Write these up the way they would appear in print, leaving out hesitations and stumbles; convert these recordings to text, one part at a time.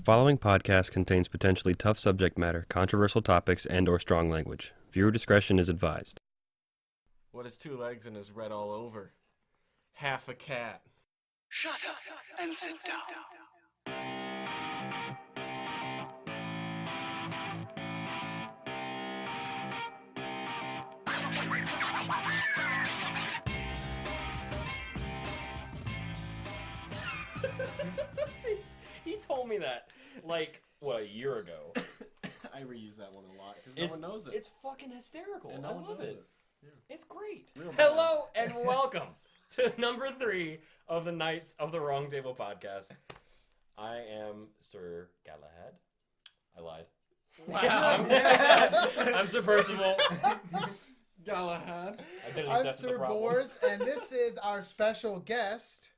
The following podcast contains potentially tough subject matter, controversial topics, and/or strong language. Viewer discretion is advised. What has two legs and is red all over? Half a cat. Shut up and sit down. He told me that, a year ago. I reuse that one a lot because no one knows it. It's fucking hysterical. And I no one love knows it. Yeah. It's great. Real bad. Hello and welcome to number 3 of the Knights of the Wrong Table podcast. I am Sir Galahad. I lied. Wow. I'm Sir Percival. Galahad. I didn't think I'm that's the Sir problem. Bors, and this is our special guest,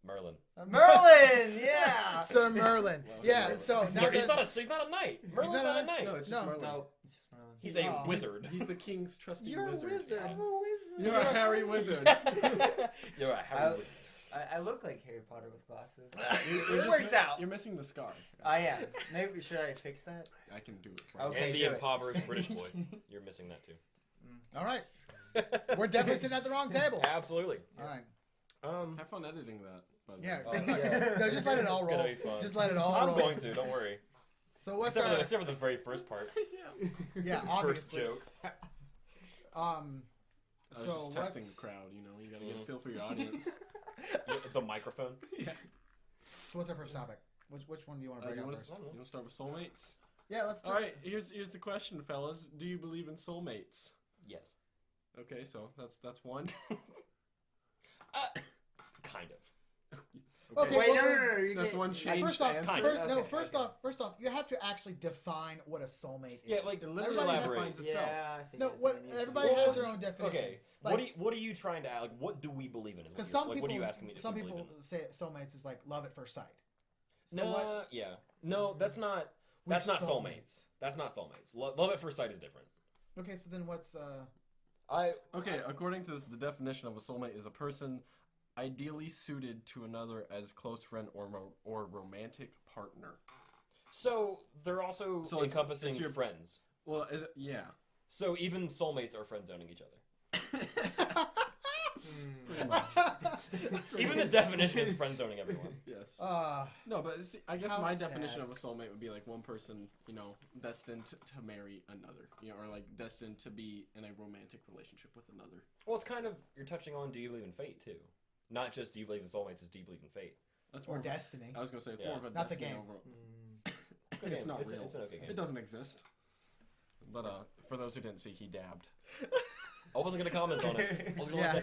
Merlin. Merlin, yeah. Sir Merlin. Well, yeah, Merlin. so now Sir, he's that, not a knight. Merlin's not not a a knight. No, it's just No. Merlin. No, it's just Merlin. He's a Oh. wizard. He's the king's trusty you're a wizard. wizard. Yeah. I'm a wizard. You're a Harry wizard. You're a Harry wizard. I look like Harry Potter with glasses. You're It just works out. You're missing the scar. I am. Maybe should I fix that? I can do it. Okay. And the do it. impoverished British boy. You're missing that too. All right, we're definitely sitting at the wrong table. Absolutely. All right. Have fun editing that. By the Yeah. way. yeah. No, just let it all It's gonna roll. be fun. Just let it all I'm roll. going to. Don't worry. So what's Except for the very first part. yeah, First obviously. joke. I was So just testing what's the crowd. You know, you gotta get a feel for your audience. The microphone. Yeah. so what's our first topic? Which one do you want to bring You up want first? to start with soulmates? Yeah, let's. All right. Here's the question, fellas. Do you believe in soulmates? Yes. Okay, so that's one. Kind of. Okay, Wait, well, no. You That's can't- one change. First off, Kind answer. first off, you have to actually define what a soulmate is. Yeah, like, It literally Everybody elaborate. defines itself. Yeah, I think No, everybody Well, has their own definition. Okay. Like- What are you trying to add? Like, what do we believe in? Because some people, what are you asking me? some if we people believe in? say soulmates is like love at first sight. So No. what? Yeah. No, that's not. Which That's not soulmates? soulmates. That's not soulmates. Love at first sight is different. Okay, so then what's Okay, according to this, the definition of a soulmate is a person ideally suited to another as close friend or romantic partner. So they're also So it's encompassing your- friends. Well, yeah. So even soulmates are friend zoning each other. Pretty much. Even the definition is friend zoning everyone. Yes. uh No, but see, I guess how my sad. definition of a soulmate would be like one person, destined to marry another, or like destined to be in a romantic relationship with another. Well, it's kind of you're touching on. Do you believe in fate too? Not just do you believe in soulmates. It's do you believe in fate? That's or more. destiny? I was gonna say it's Yeah. more of a Not the destiny game. over. Good It's game. not It's real. an okay game. It doesn't exist. But for those who didn't see, he dabbed. I wasn't gonna comment on it.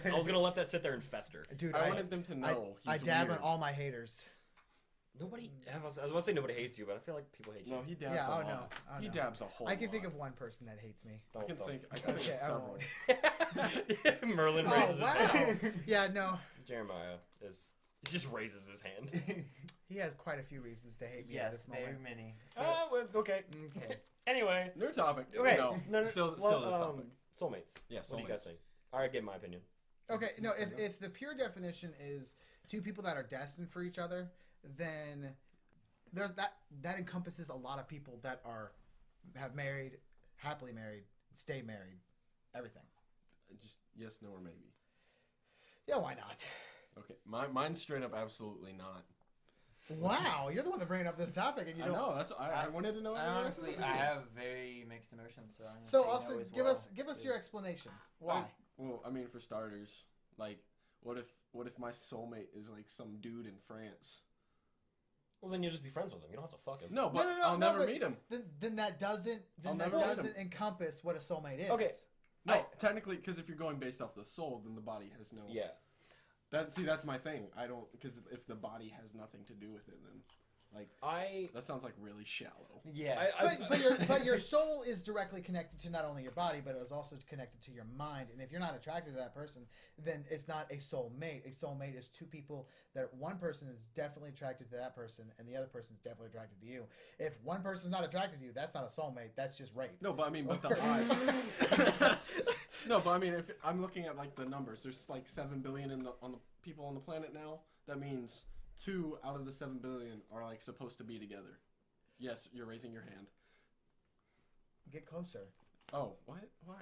I was gonna let that sit there and fester. Dude, I wanted them to know. I he's dab weird. on all my haters. Nobody. I was about to say nobody hates you, but I feel like people hate you. No, he dabs Yeah, a oh lot. no, oh He no. dabs a whole I can lot. think of one person that hates me. I can think of Okay, I several. won't. Merlin Oh raises his hand. wow. Yeah, no, Jeremiah he just raises his hand. he has quite a few reasons to hate me at Yes, this very moment. many. Okay. Okay. Anyway. New topic. Okay. No, still this topic. Soulmates. Yeah, What do you soulmates. guys think? All right, give my opinion. Okay, no, if the pure definition is two people that are destined for each other, then there's that encompasses a lot of people that have married, happily married, stay married, everything. Just yes, no, or maybe. Yeah, why not? Okay, mine's straight up absolutely not. Wow, you're the one that bringing up this topic, and you I don't. know. That's I wanted to know. I everyone else's honestly, opinion. I have very mixed emotions. So, I'm gonna So say no Austin, as give well. us your explanation. Why? Well, I mean, for starters, like, what if my soulmate is like some dude in France? Well, then you just be friends with him. You don't have to fuck him. No, but No, I'll never but meet him. Then that doesn't I'll never meet him. encompass what a soulmate is. Okay. No, technically, because if you're going based off the soul, then the body has no. Yeah. That's my thing. I don't because if the body has nothing to do with it, then that sounds like really shallow. Yeah. But your soul is directly connected to not only your body, but it is also connected to your mind. And if you're not attracted to that person, then it's not a soulmate. A soulmate is two people that one person is definitely attracted to that person, and the other person is definitely attracted to you. If one person's not attracted to you, that's not a soulmate. That's just rape. No, but I mean, but the eye. No, but I mean, if I'm looking at like the numbers, there's like 7 billion on the people on the planet now. That means 2 out of the 7 billion are like supposed to be together. Yes, you're raising your hand. Get closer. Oh, what? Why?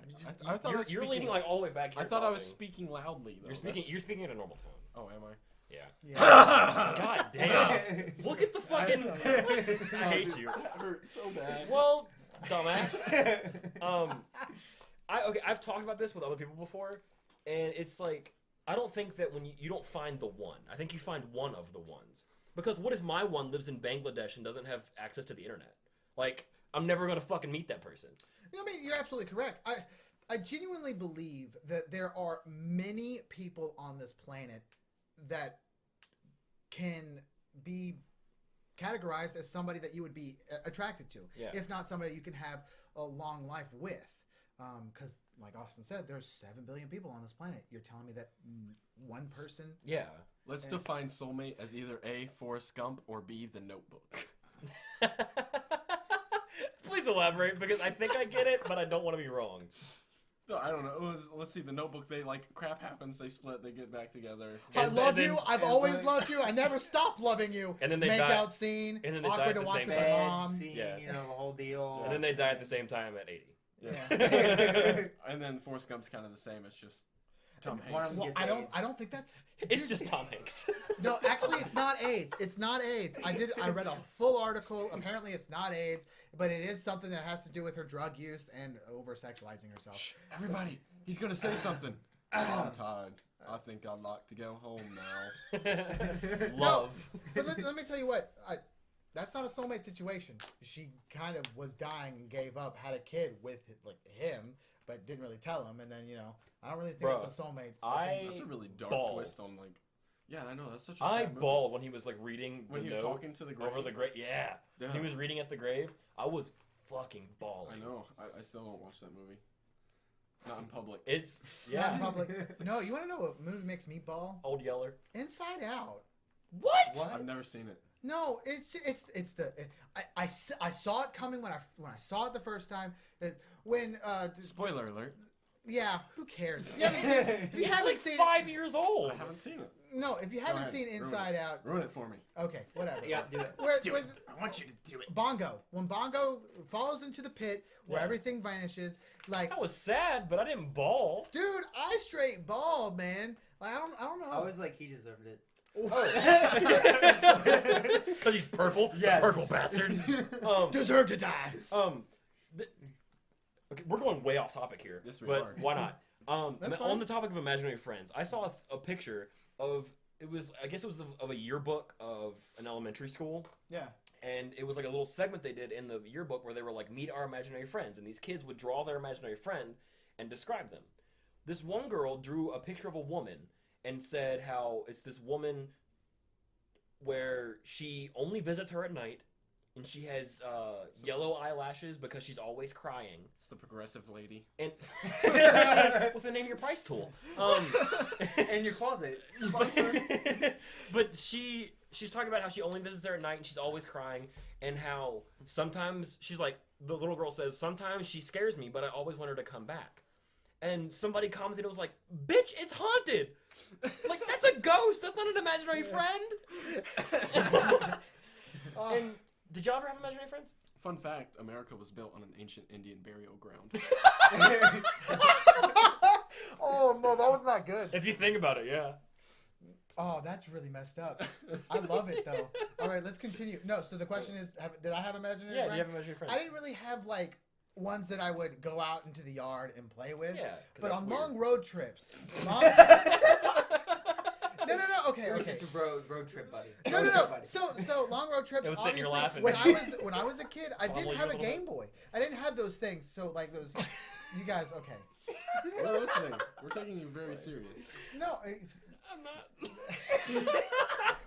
I thought you're leaning like all the way back here. I thought I was talking. speaking loudly though. You're speaking at a normal tone. Oh, am I? Yeah. Yeah. God damn. Look at the fucking. I hate you. That hurt so bad. Well, dumbass. I've talked about this with other people before, and it's like I don't think that when you don't find the one. I think you find one of the ones. Because what if my one lives in Bangladesh and doesn't have access to the internet? Like, I'm never gonna fucking meet that person. I mean, you're absolutely correct. I genuinely believe that there are many people on this planet that can be categorized as somebody that you would be attracted to, if not somebody you can have a long life with. Because, like Austin said, there's 7 billion people on this planet. You're telling me that one person? Yeah. Let's define soulmate as either A, Forrest Gump, or B, The Notebook. Please elaborate, because I think I get it, but I don't want to be wrong. No, I don't know. Let's see, The Notebook, they like crap happens, they split, they get back together. I love then- you. I've always loved you. I never stop loving you. And then they make die- out scene. and then they awkward die to at the watch same with time. my Bed mom. scene, Yeah. you know, the whole deal. And then they die at the same time at 80. Yeah. And then Forrest Gump's kind of the same. It's just Tom One of Hanks. them Well, gets AIDS. I don't think that's. It's just Tom Hanks. No, actually, it's not AIDS. It's not AIDS. I read a full article. Apparently, it's not AIDS, but it is something that has to do with her drug use and over sexualizing herself. Shh, everybody, he's gonna say something. I'm tired. I think I'd like to go home now. Love. But let me tell you what. That's not a soulmate situation. She kind of was dying and gave up, had a kid with like him, but didn't really tell him. And then I don't really think Bruh, it's a soulmate. That's a really dark bawled. twist on like. Yeah, I know that's such a. I sad movie. bawled when he was like reading when the he was note talking to the grave. over the grave. Yeah. Yeah. He was reading at the grave. I was fucking bawling. I know. I still don't watch that movie. Not in public. It's Not in public. No, you want to know what movie makes me bawl? Old Yeller. Inside Out. What? I've never seen it. No, I saw it coming when I saw it the first time. When Spoiler alert. yeah, who cares? If you haven't seen, if you He's haven't like seen 5 years old. I haven't seen it. no, if you haven't ahead. seen Ruin Inside it. Out, Ruin it for me. okay, whatever. Yeah, do it. Where I want you to do it. when Bongo falls into the pit where Yeah. everything vanishes, like, That was sad, but I didn't bawl. dude, I straight balled, man. Like, I don't know. I was like, he deserved it. Because he's purple. Yeah. Purple bastard. deserve to die. Okay, we're going way off topic here. Yes, we but are. why not? That's On fine. the topic of imaginary friends, I saw a picture of I guess it was of a yearbook of an elementary school, Yeah. and it was like a little segment they did in the yearbook where they were like, meet our imaginary friends, and these kids would draw their imaginary friend and describe them. This one girl drew a picture of a woman and said how it's this woman where she only visits her at night, and she has yellow eyelashes because she's always crying. It's the progressive lady. And with the name your price tool. In your closet. But she's talking about how she only visits her at night and she's always crying, and how sometimes she's like, the little girl says, sometimes she scares me, but I always want her to come back. And somebody commented, it was like, bitch, it's haunted. Like, that's a ghost. That's not an imaginary friend. And did y'all ever have imaginary friends? Fun fact: America was built on an ancient Indian burial ground. Oh no, that was not good. If you think about it, yeah. Oh, that's really messed up. I love it though. All right, let's continue. No, so the question is, did I have imaginary Yeah, friends? do you have imaginary friends? I didn't really have like ones that I would go out into the yard and play with. Yeah, 'cause but that's on weird. long road trips. No. Okay. It was just a road trip, buddy. No. Road trip buddy. So long road trips. It was sitting here Obviously, laughing. when I was a kid, I Follow didn't you have a a little Game Boy. I didn't have those things. So like those, you guys, okay? We're listening. We're taking you very serious. No, I'm not.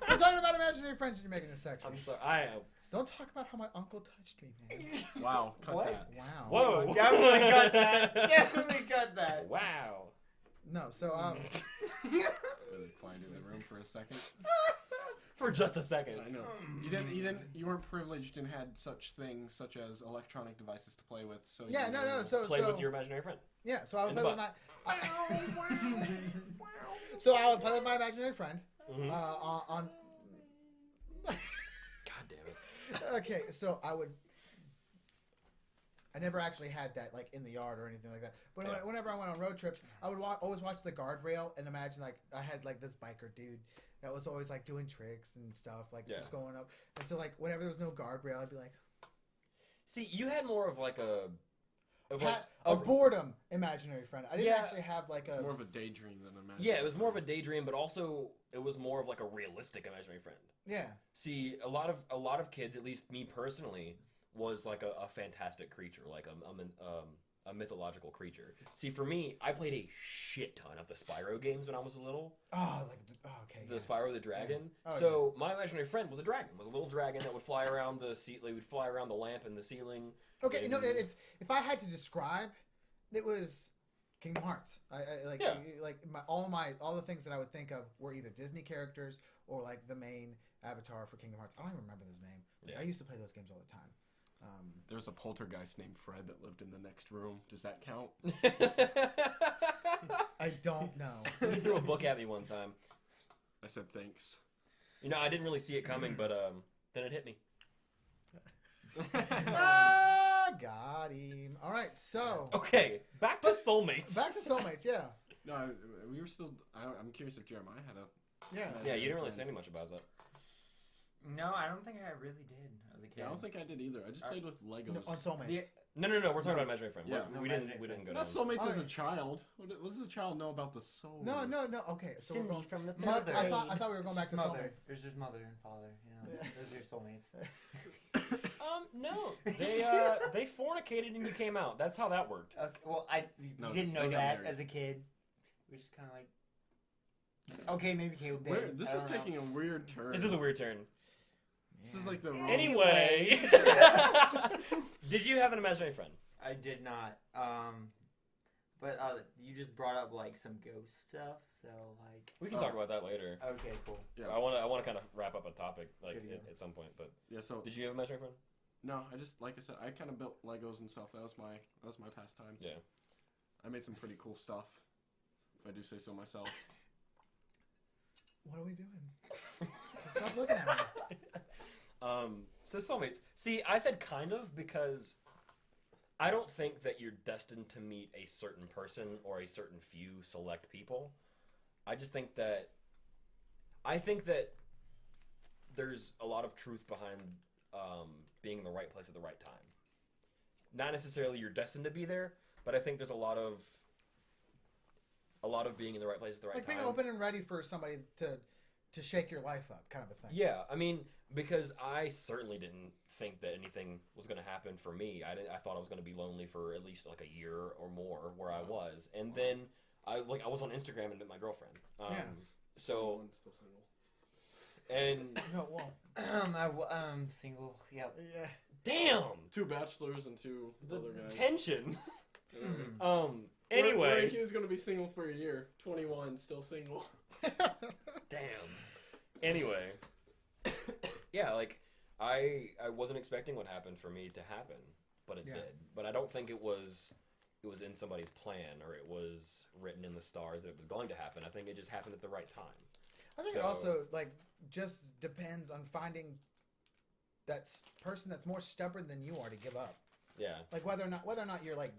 we're talking about imaginary friends that you're making this section. I'm sorry. I am. Don't talk about how my uncle touched me, man. Wow. Cut What? that. Wow. Whoa. Definitely cut that. Definitely cut that. Wow. No, so Really quiet in the room for a second. For just a second. I know. You weren't privileged and had such things such as electronic devices to play with. So yeah, you no. were- So Play with your imaginary friend. yeah. So I would In the play with my. So I would play with my imaginary friend Mhm. on God damn it. Okay, so I never actually had that like in the yard or anything like that. But Yeah. whenever I went on road trips, I would always watch the guardrail and imagine like I had like this biker dude that was always like doing tricks and stuff, like just going up. And so like whenever there was no guardrail, I'd be like, See, you had more of like a boredom imaginary friend. I didn't Yeah. actually have like It's a more of a daydream than a magic. Yeah, it was more of a daydream, but also it was more of like a realistic imaginary friend. yeah. See, a lot of kids, at least me personally, was like a fantastic creature, like a mythological creature. See, for me, I played a shit ton of the Spyro games when I was little. Okay. The Spyro the Dragon. Yeah. Oh, So my imaginary friend was a dragon. Was a little dragon that would fly around the would fly around the lamp in the ceiling. Okay, and- no, if I had to describe, it was Kingdom Hearts. I like Yeah. like all the things that I would think of were either Disney characters or like the main avatar for Kingdom Hearts. I don't even remember his name. Yeah. I used to play those games all the time. There's a poltergeist named Fred that lived in the next room. Does that count? I don't know. He threw a book at me one time. I said thanks. You know, I didn't really see it coming, but then it hit me. Got him. All right, so Okay, back to Soulmates. back to Soulmates. Yeah, No, we were still. I'm curious if Jeremiah had a. yeah. Yeah, you didn't really say much about that. No, I don't think I really did as a kid. Yeah, I don't think I did either. I just played with Legos. No, on Soulmates. Yeah. No. We're talking about imaginary friend. Yeah. We No, didn't imaginary go Not down. Soulmates as a Alright. child. What does a child know about the soul? No. Okay, so we're going. from the Mother. I thought we were going back to mother. Soulmates. There's just mother and father. You know, Yeah. those are your soulmates. No. They fornicated and you came out. That's how that worked. Okay, well, we No, didn't know they got that married. as a kid. We just kind of like. Okay, maybe Caleb did. Where, this I is don't know. taking a weird turn. This is a weird turn. This is like the wrong. Anyway. Did you have an imaginary friend? I did not. But you just brought up like some ghost stuff, so like. We can talk about that later. Okay, cool. Yeah. I want to kind of wrap up a topic like Good deal. at some point. But Yeah. So did you have an imaginary friend? No, I just like I said, I kind of built Legos and stuff. That was my pastime. Yeah. I made some pretty cool stuff, if I do say so myself. What are we doing? Stop looking at me. So Soulmates. See, I said kind of because I don't think that you're destined to meet a certain person or a certain few select people. I think that there's a lot of truth behind being in the right place at the right time. Not necessarily you're destined to be there, but I think there's a lot of being in the right place at the right Like time. being open and ready for somebody to shake your life up, kind of a thing. Yeah, I mean, because I certainly didn't think that anything was going to happen for me. I thought I was going to be lonely for at least like a year or more where I was, and then I was on Instagram and met my girlfriend. Yeah. So I'm still single. and No, well, I'm single. Yep. yeah. damn 2 bachelors and 2 the other guys. tension. Mhm. Anyway, he was gonna be single for a year. 21, still single. damn. Anyway, yeah, like I wasn't expecting what happened for me to happen, but it Yeah. did. But I don't think it was in somebody's plan or it was written in the stars that it was going to happen. I think it just happened at the right time. I think it also like just depends on finding that person that's more stubborn than you are to give up. Yeah. Like whether or not you're like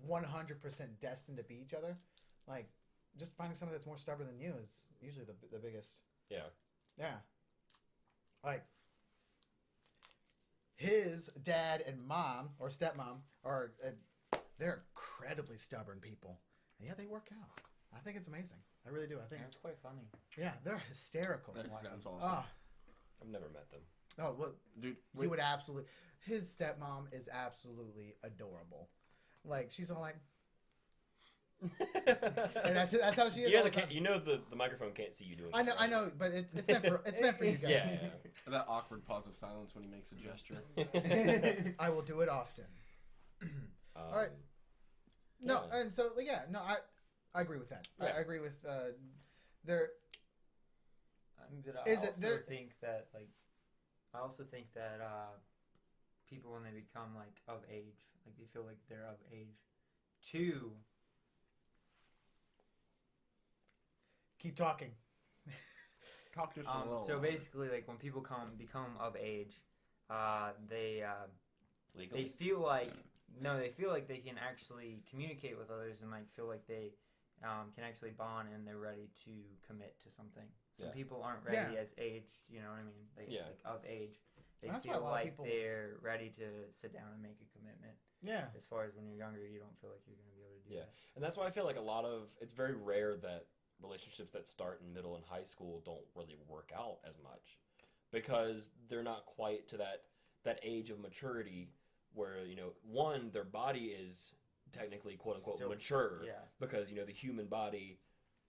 100% destined to be each other. Like just finding someone that's more stubborn than you is usually the biggest. Yeah. Yeah. Like his dad and mom or stepmom are they're incredibly stubborn people, and yet they work out. I think it's amazing. I really do. I think It's quite funny. yeah, they're hysterical. That's Like, awesome. ah, I've never met them. oh well, Dude, he would absolutely. His stepmom is absolutely adorable. Like she's all like, and that's how she is. Yeah, all the time. the microphone can't see you doing I that, know, but it's meant for you guys. Yeah. that awkward pause of silence when he makes a gesture. I will do it often. All right. No, Yeah. and so yeah, no, I agree with that. Yeah. I agree with there. But Is I it also there- think that people when they become like of age, like they feel like they're of age to Keep talking. Talk to us a little. So basically, like when people become of age, they Legally? feel like they can actually communicate with others and like feel like they can actually bond and they're ready to commit to something. Some people aren't ready as aged, you know what I mean? Like of age. They That's why a feel lot of like people- they're ready to sit down and make a commitment. Yeah. As far as when you're younger, you don't feel like you're going to be able to do that. And that's why I feel like it's very rare that relationships that start in middle and high school don't really work out as much because they're not quite to that age of maturity where, one, their body is technically quote unquote Still, mature yeah. because, the human body,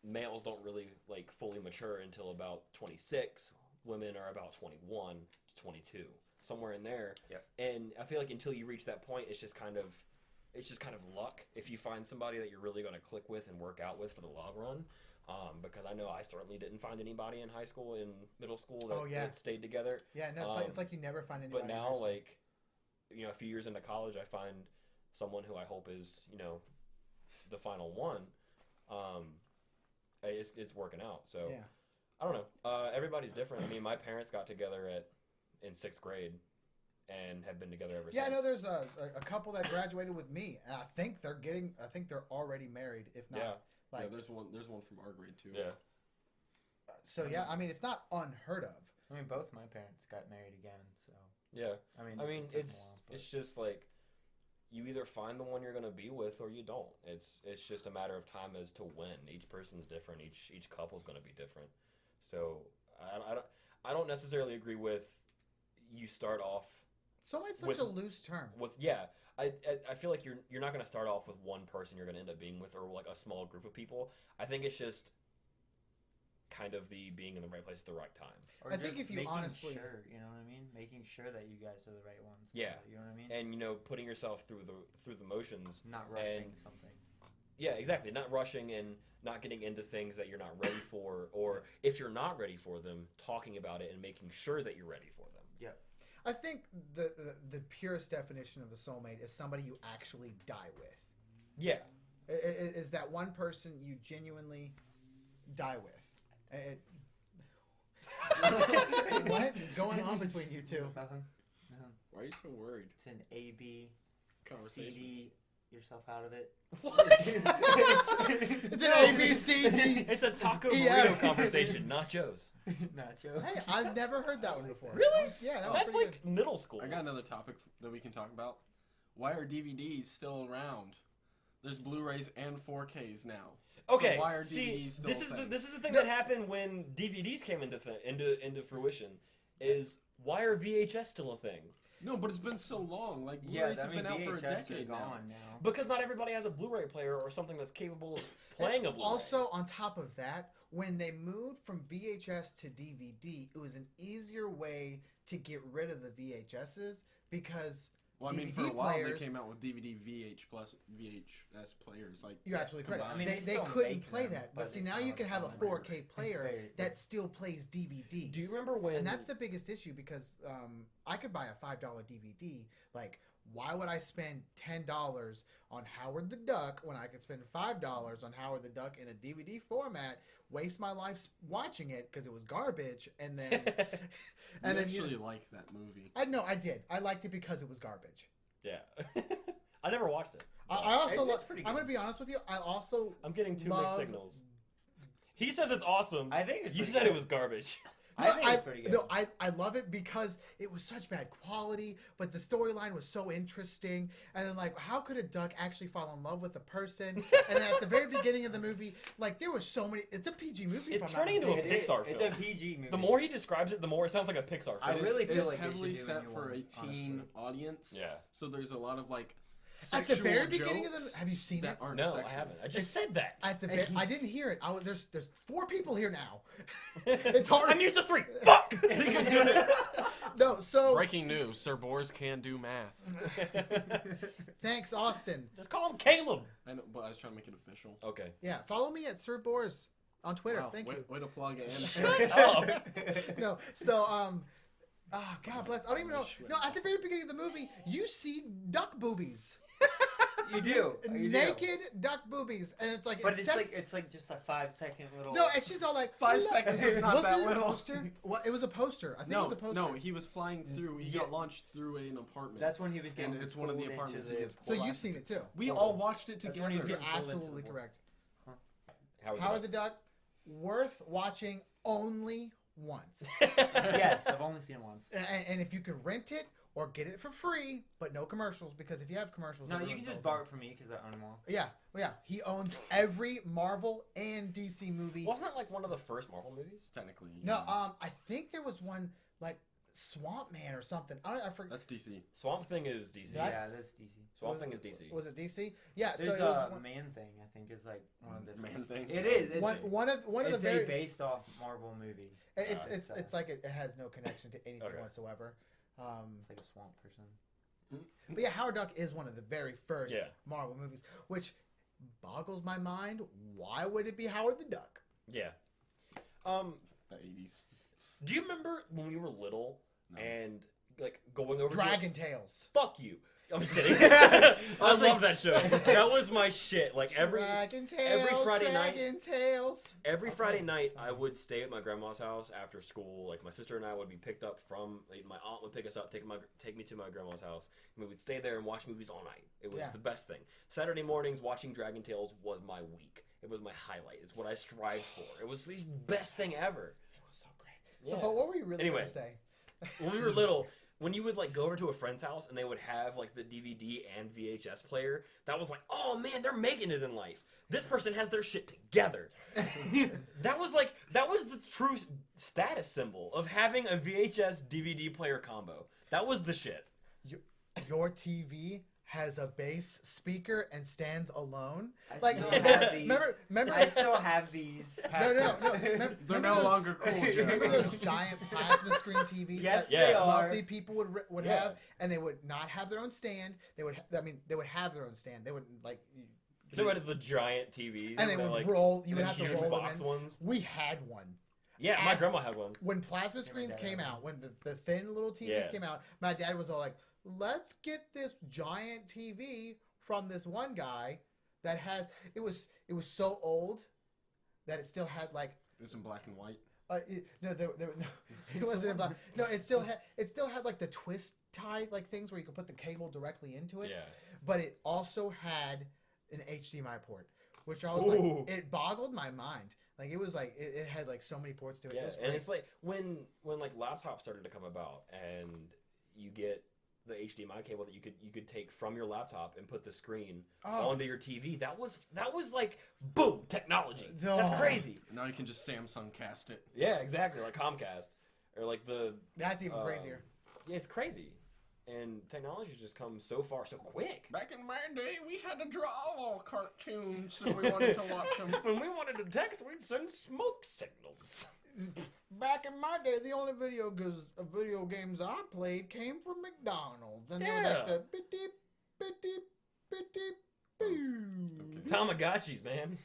males don't really like fully mature until about 26. Women are about 21 to 22, somewhere in there. Yep. And I feel like until you reach that point, it's just kind of luck if you find somebody that you're really going to click with and work out with for the long run. Because I know I certainly didn't find anybody in high school and middle school that stayed together. Yeah, no, it's like you never find anybody. But in high now, school. like, a few years into college, I find someone who I hope is, the final one. It's working out. So yeah. I don't know. Everybody's different. I mean, my parents got together in 6th grade and have been together ever since. Yeah, I know there's a couple that graduated with me, and I think they're already married, if not. Yeah. Like, there's one from our grade too. Yeah. So yeah, I mean, it's not unheard of. I mean, both my parents got married again, so. Yeah. I mean, it's it took 'em a while, but- it's just like you either find the one you're gonna be with or you don't. It's just a matter of time as to when. Each person's different. Each couple's gonna be different. So I don't necessarily agree with you start off Soulmate's such with- a loose term. I feel like you're not gonna start off with one person you're gonna end up being with or like a small group of people. I think it's just kind of the being in the right place at the right time. Or I think just if you making honestly- sure, you know what I mean? Making sure that you guys are the right ones. Yeah. You know what I mean? And putting yourself through the motions. Not rushing and- something. Yeah, exactly. Not rushing and not getting into things that you're not ready for, or if you're not ready for them, talking about it and making sure that you're ready for them. Yeah. I think the purest definition of a soulmate is somebody you actually die with. Yeah. Is that one person you genuinely die with? What is going on between you two? Nothing. Why are you so worried? It's an A-B, Conversation. CD, yourself out of it. What? It's an A, B, C, D. It's a taco Yeah. burrito conversation, not Joe's. Nacho. Hey, I've never heard that one before. Really? Yeah, that was That's pretty like middle school. I got another topic that we can talk about. Why are DVDs still around? There's Blu-rays and 4Ks now. Okay, So why are see, DVDs still this a is thing? the thing that happened when DVDs came into fruition. Is why are VHS still a thing? No, but it's been so long. Like Yeah, Blu-rays I have mean, been out for a VHS are decade now. gone now. Because not everybody has a Blu-ray player or something that's capable of playing a Blu-ray. Also, on top of that, when they moved from VHS to DVD, it was an easier way to get rid of the VHSs because Well, I mean, DVD for a while players, they came out with DVD VH plus VHS players. Like You're absolutely correct. combined. I mean, they they still couldn't make play them, that. But but see, it's now not you a can have a common- 4K player very- that still plays DVDs. Do you remember when? And that's the biggest issue because I could buy a $5 DVD. Like, why would I spend $10 on Howard the Duck when I could spend $5 on Howard the Duck in a DVD format, waste my life watching it because it was garbage, and then I then actually like that movie. I did. I liked it because it was garbage. Yeah. I never watched it. I also It's love. pretty I'm good. gonna be honest with you. I also I'm getting too mixed love- signals. He says it's awesome. I think it's You pretty said good. it was garbage. I think it's pretty good. No, I love it because it was such bad quality, but the storyline was so interesting. And then, like, how could a duck actually fall in love with a person? And at the very beginning of the movie, like, there was so many. It's a PG movie. It's if I'm not turning into a mistaken. Pixar It's film. a PG movie. The more he describes it, the more it sounds like a Pixar film. I really feel it's like they heavily should do a set new for one, a teen audience. Yeah. So there's a lot of like At the very sexual beginning of jokes the. Have you seen that it? aren't No, sexual. I haven't. I just said that. At the I didn't hear it. There's 4 people here now. It's hard. I'm used to 3. Fuck! No, so Breaking news: Sir Bors can do math. thanks, Austin. Just call him Caleb. I know, but I was trying to make it official. Okay. Yeah, follow me at Sir Bors on Twitter. Wow, Thank you. way to plug it in. Shut up. No, so oh God bless. I don't even know. No, at the very beginning of the movie, you see duck boobies. You do. Naked duck boobies, and it's like. But it's like just a 5-second little. No, and she's all like 5 seconds is not that it a little. poster? Well, it was a poster. I think it was a poster. No, he was flying through. He got launched through an apartment. That's when he was getting. And it's one of the pulled apartments. into He the- gets So you've blasted. seen it too. We all watched it That's together. when he was You're getting pulled into absolutely the correct. Howard the Duck, worth watching only once. Yes, I've only seen it once. And if you could rent it or get it for free, but no commercials, because if you have commercials, No, it you ruins can the just whole borrow it from me because I own them all. thing. Yeah. He owns every Marvel and DC movie. Wasn't that like one of the first Marvel movies? Technically. No, I think there was one like Swamp Man or something. I forget. That's DC. Swamp Thing is DC. That's- Yeah, that's DC. Swamp Thing is DC. Was it DC? Yeah. There's so it was a Man Thing. I think is like one of the Man Thing. It is. It's, one of the it's very. based off Marvel movie. It's like it has no connection to anything Okay. whatsoever. It's like a swamp person. But yeah, Howard Duck is one of the very first Yeah. Marvel movies, which boggles my mind. Why would it be Howard the Duck? Yeah. The 80s. Do you remember when we were little No. and like going over Dragon Tales. Fuck you. I'm just kidding. I love like- that show. That was my shit. Like Dragon Tales, Friday night- Dragon Tales. every Okay. Friday night, I would stay at my grandma's house after school. Like my sister and I would be picked up from. Like, my aunt would pick us up, take me to my grandma's house, and we would stay there and watch movies all night. It was Yeah. the best thing. Saturday mornings watching Dragon Tales was my week. It was my highlight. It's what I strived for. It was the best thing ever. It was so great. So, Yeah. but what were you really Anyway. going to say? When we were little, when you would like go over to a friend's house and they would have like the DVD and VHS player, that was like, oh man, they're making it in life. This person has their shit together. that was the true status symbol of having a VHS DVD player combo. That was the shit. Your TV has a bass speaker and stands alone. I Like, still have these. remember? I still have these. No. They're Remember no those- longer cool, Joe. Remember those giant plasma screen TVs Yes, that they are. wealthy people would Yeah. have, and they would not have their own stand. They would have their own stand. They wouldn't like. They had the giant TVs. And they would like, roll. You the would have to huge roll them box in. ones. We had one. Yeah, my As- grandma had one. When plasma screens dad came had out, when the thin little TVs Yeah. came out, my dad was all like, "Let's get this giant TV from this one guy that has it was so old that it still had like It's in black and white. no it wasn't in black. No, it still had like the twist tie like things where you could put the cable directly into it. Yeah. But it also had an HDMI port, which I was Ooh. like, it boggled my mind. Like it was like it had like so many ports to it. Yeah, It was and great. it's like when like laptops started to come about and you get the HDMI cable that you could take from your laptop and put the screen Oh. onto your TV. That was like boom technology. Oh. That's crazy. Now you can just Samsung cast it. Yeah, exactly. Like Comcast or like the That's even crazier. yeah, it's crazy. And technology's just come so far so quick. Back in my day, we had to draw all cartoons if we wanted to watch them. When we wanted to text, we'd send smoke signals. Back in my day, the only video games I played came from McDonald's, and they were Yeah. like the bitty, bitty, bitty, boo. Okay. Tamagotchis, man.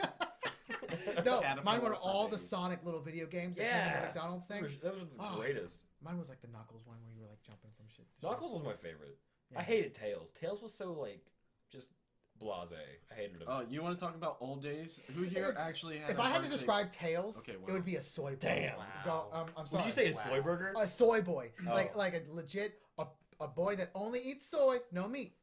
No, Caterpillar mine were for all the days. Sonic little video games that came in Yeah. the McDonald's thing. Those were the Oh. greatest. Mine was like the Knuckles one where you were like jumping from shit to shit. Knuckles was my favorite. Yeah. I hated Tails. Tails was so like just blasé. I hated him. Oh, you want to talk about old days? Who here actually had? If a I had to birthday- describe Tails, Okay, wow. it would be a soy boy. Damn. Go, I'm Would sorry. you say a Wow. soy burger? A soy boy, Oh. like a legit a boy that only eats soy, no meat.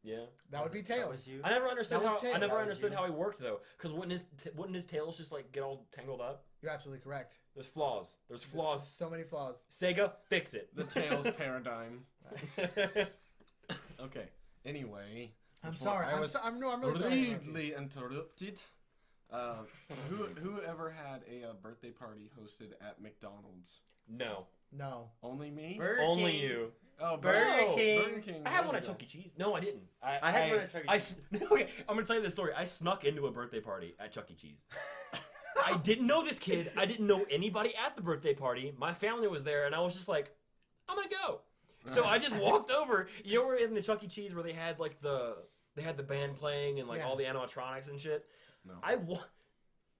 Yeah. That would be That Tails. was you? I never understood That was how I Tails. never That was understood you. how he worked though, because wouldn't his tails just like get all tangled up? You're absolutely correct. There's flaws. There's flaws. So many flaws. Sega, fix it. The Tails paradigm. Okay. Anyway. I'm before sorry. I I'm, was so, I'm, no, I'm really sorry. to interrupt you. rudely interrupted. Who ever had a birthday party hosted at McDonald's? No, No. Only me? Burger only King. you. Oh, Burger King. Burger King. I had there one you at go. Chuck E. Cheese. No, I didn't. I had one at Chuck E. Cheese. Okay, I'm gonna tell you the story. I snuck into a birthday party at Chuck E. Cheese. I didn't know this kid. I didn't know anybody at the birthday party. My family was there, and I was just like, I'm gonna go. So I just walked over. You know, we're in the Chuck E. Cheese where they had like the band playing and like Yeah. all the animatronics and shit. No. Have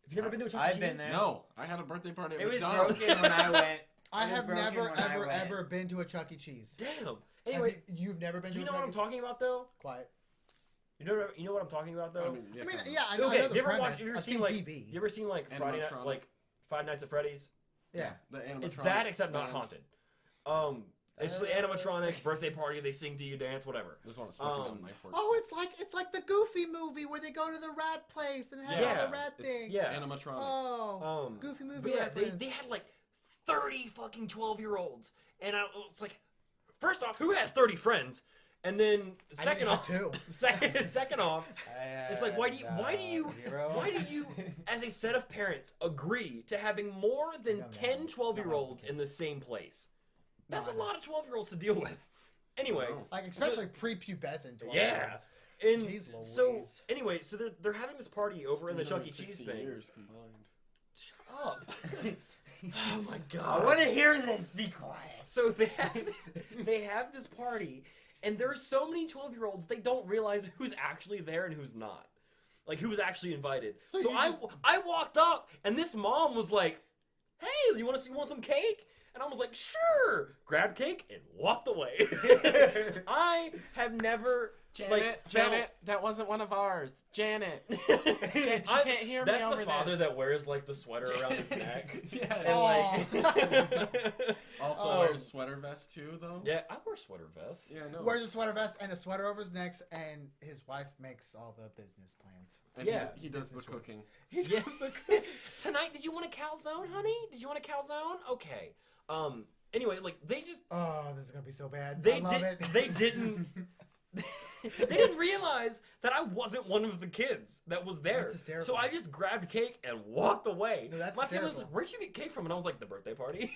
you never been to a Chuck E. I've Cheese? been there. No, I had a birthday party at It was McDonald's. broken when I went. I It was have broken never, when I ever, went. ever been to a Chuck E. Cheese. Damn. Have Anyway, you've never been do to you a know what Chuck I'm E. talking about though? Quiet. You know what I'm talking about though. I know Okay, the you ever premise. watch? I've seen TV. You ever seen like Five Nights at Freddy's? Yeah. The animatronic. It's that except not band. haunted. It's the animatronics, birthday party, they sing to you, dance, whatever. Just want to smoke it on knife works. Oh, it's like the Goofy movie where they go to the rat place and have all the rat things. Yeah. Animatronic. Oh, Goofy movie. But yeah, reference. they had like 30 fucking 12-year-olds, and I was like, first off, who has 30 friends? And then second off, second off, it's like why do you as a set of parents agree to having more than 10 12-year-olds in the same place? That's a lot of 12-year-olds to deal with. Anyway, like especially prepubescent 12-year-olds. Yeah. And Jeez Louise. so anyway, so they're having this party over in the Chuck E. Cheese thing. Years combined. Shut up. Oh my god. I want to hear this. Be quiet. So they have this party, and there's so many 12-year-olds they don't realize who's actually there and who's not, like who's actually invited. So I walked up, and this mom was like, "Hey, you want some cake?" And I was like, "Sure." Grabbed cake and walked away. I have never. Janet, that wasn't one of ours. Janet. She can't hear me over this. That's the father that wears like the sweater around his neck. Yeah. Also wears sweater vest too, though. Yeah, I wear sweater vests. Yeah, no. Wears a sweater vest and a sweater over his neck, and his wife makes all the business plans. And he does the cooking. He does the cooking. Tonight, did you want a calzone, honey? Did you want a calzone? Okay. Anyway, like they just. Oh, this is gonna be so bad. They I love it. They didn't. They didn't realize that I wasn't one of the kids that was there. That's hysterical. So I just grabbed cake and walked away. No, that's My family was hysterical. like, "Where'd you get cake from?" And I was like, "The birthday party."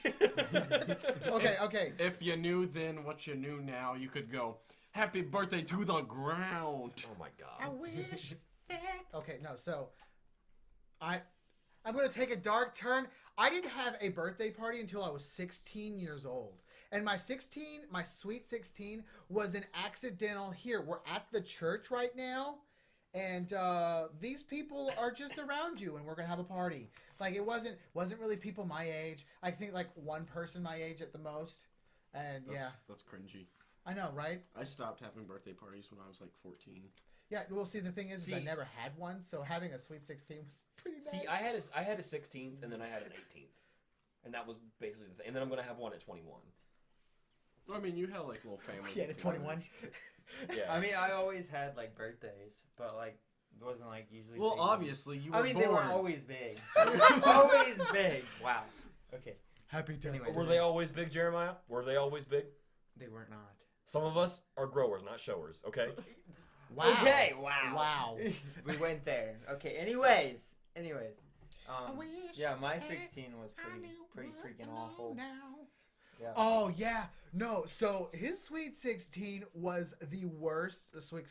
Okay. If you knew then what you knew now, you could go, "Happy birthday to the ground." Oh my I god. wish that. Okay, no. So, I'm gonna take a dark turn. I didn't have a birthday party until I was 16 years old. And my sweet 16 was an accidental. Here, we're at the church right now, and these people are just around you, and we're gonna have a party. Like it wasn't really people my age. I think like one person my age at the most, and That's cringy. I know, right? I stopped having birthday parties when I was like 14. Yeah, well, see, the thing is I never had one, so having a sweet 16 was pretty nice. See, I had a 16th, and then I had an 18th, and that was basically the thing. And then I'm gonna have one at 21. I mean, you had like little family. Yeah, at 21. Yeah. I mean, I always had like birthdays, but like it wasn't like usually. Well, big. obviously you were I mean, born. they were always big. They were always big. Wow. Okay. Happy birthday. Anyway. Were they always big, Jeremiah? Were they always big? They were not. Some of us are growers, not showers. Okay. Wow. Okay. Wow. Wow. We went there. Okay. Anyways. wish Yeah, my 16 was pretty freaking awful. Now. Yeah. Oh yeah, no. So his Sweet 16 was the worst Sweet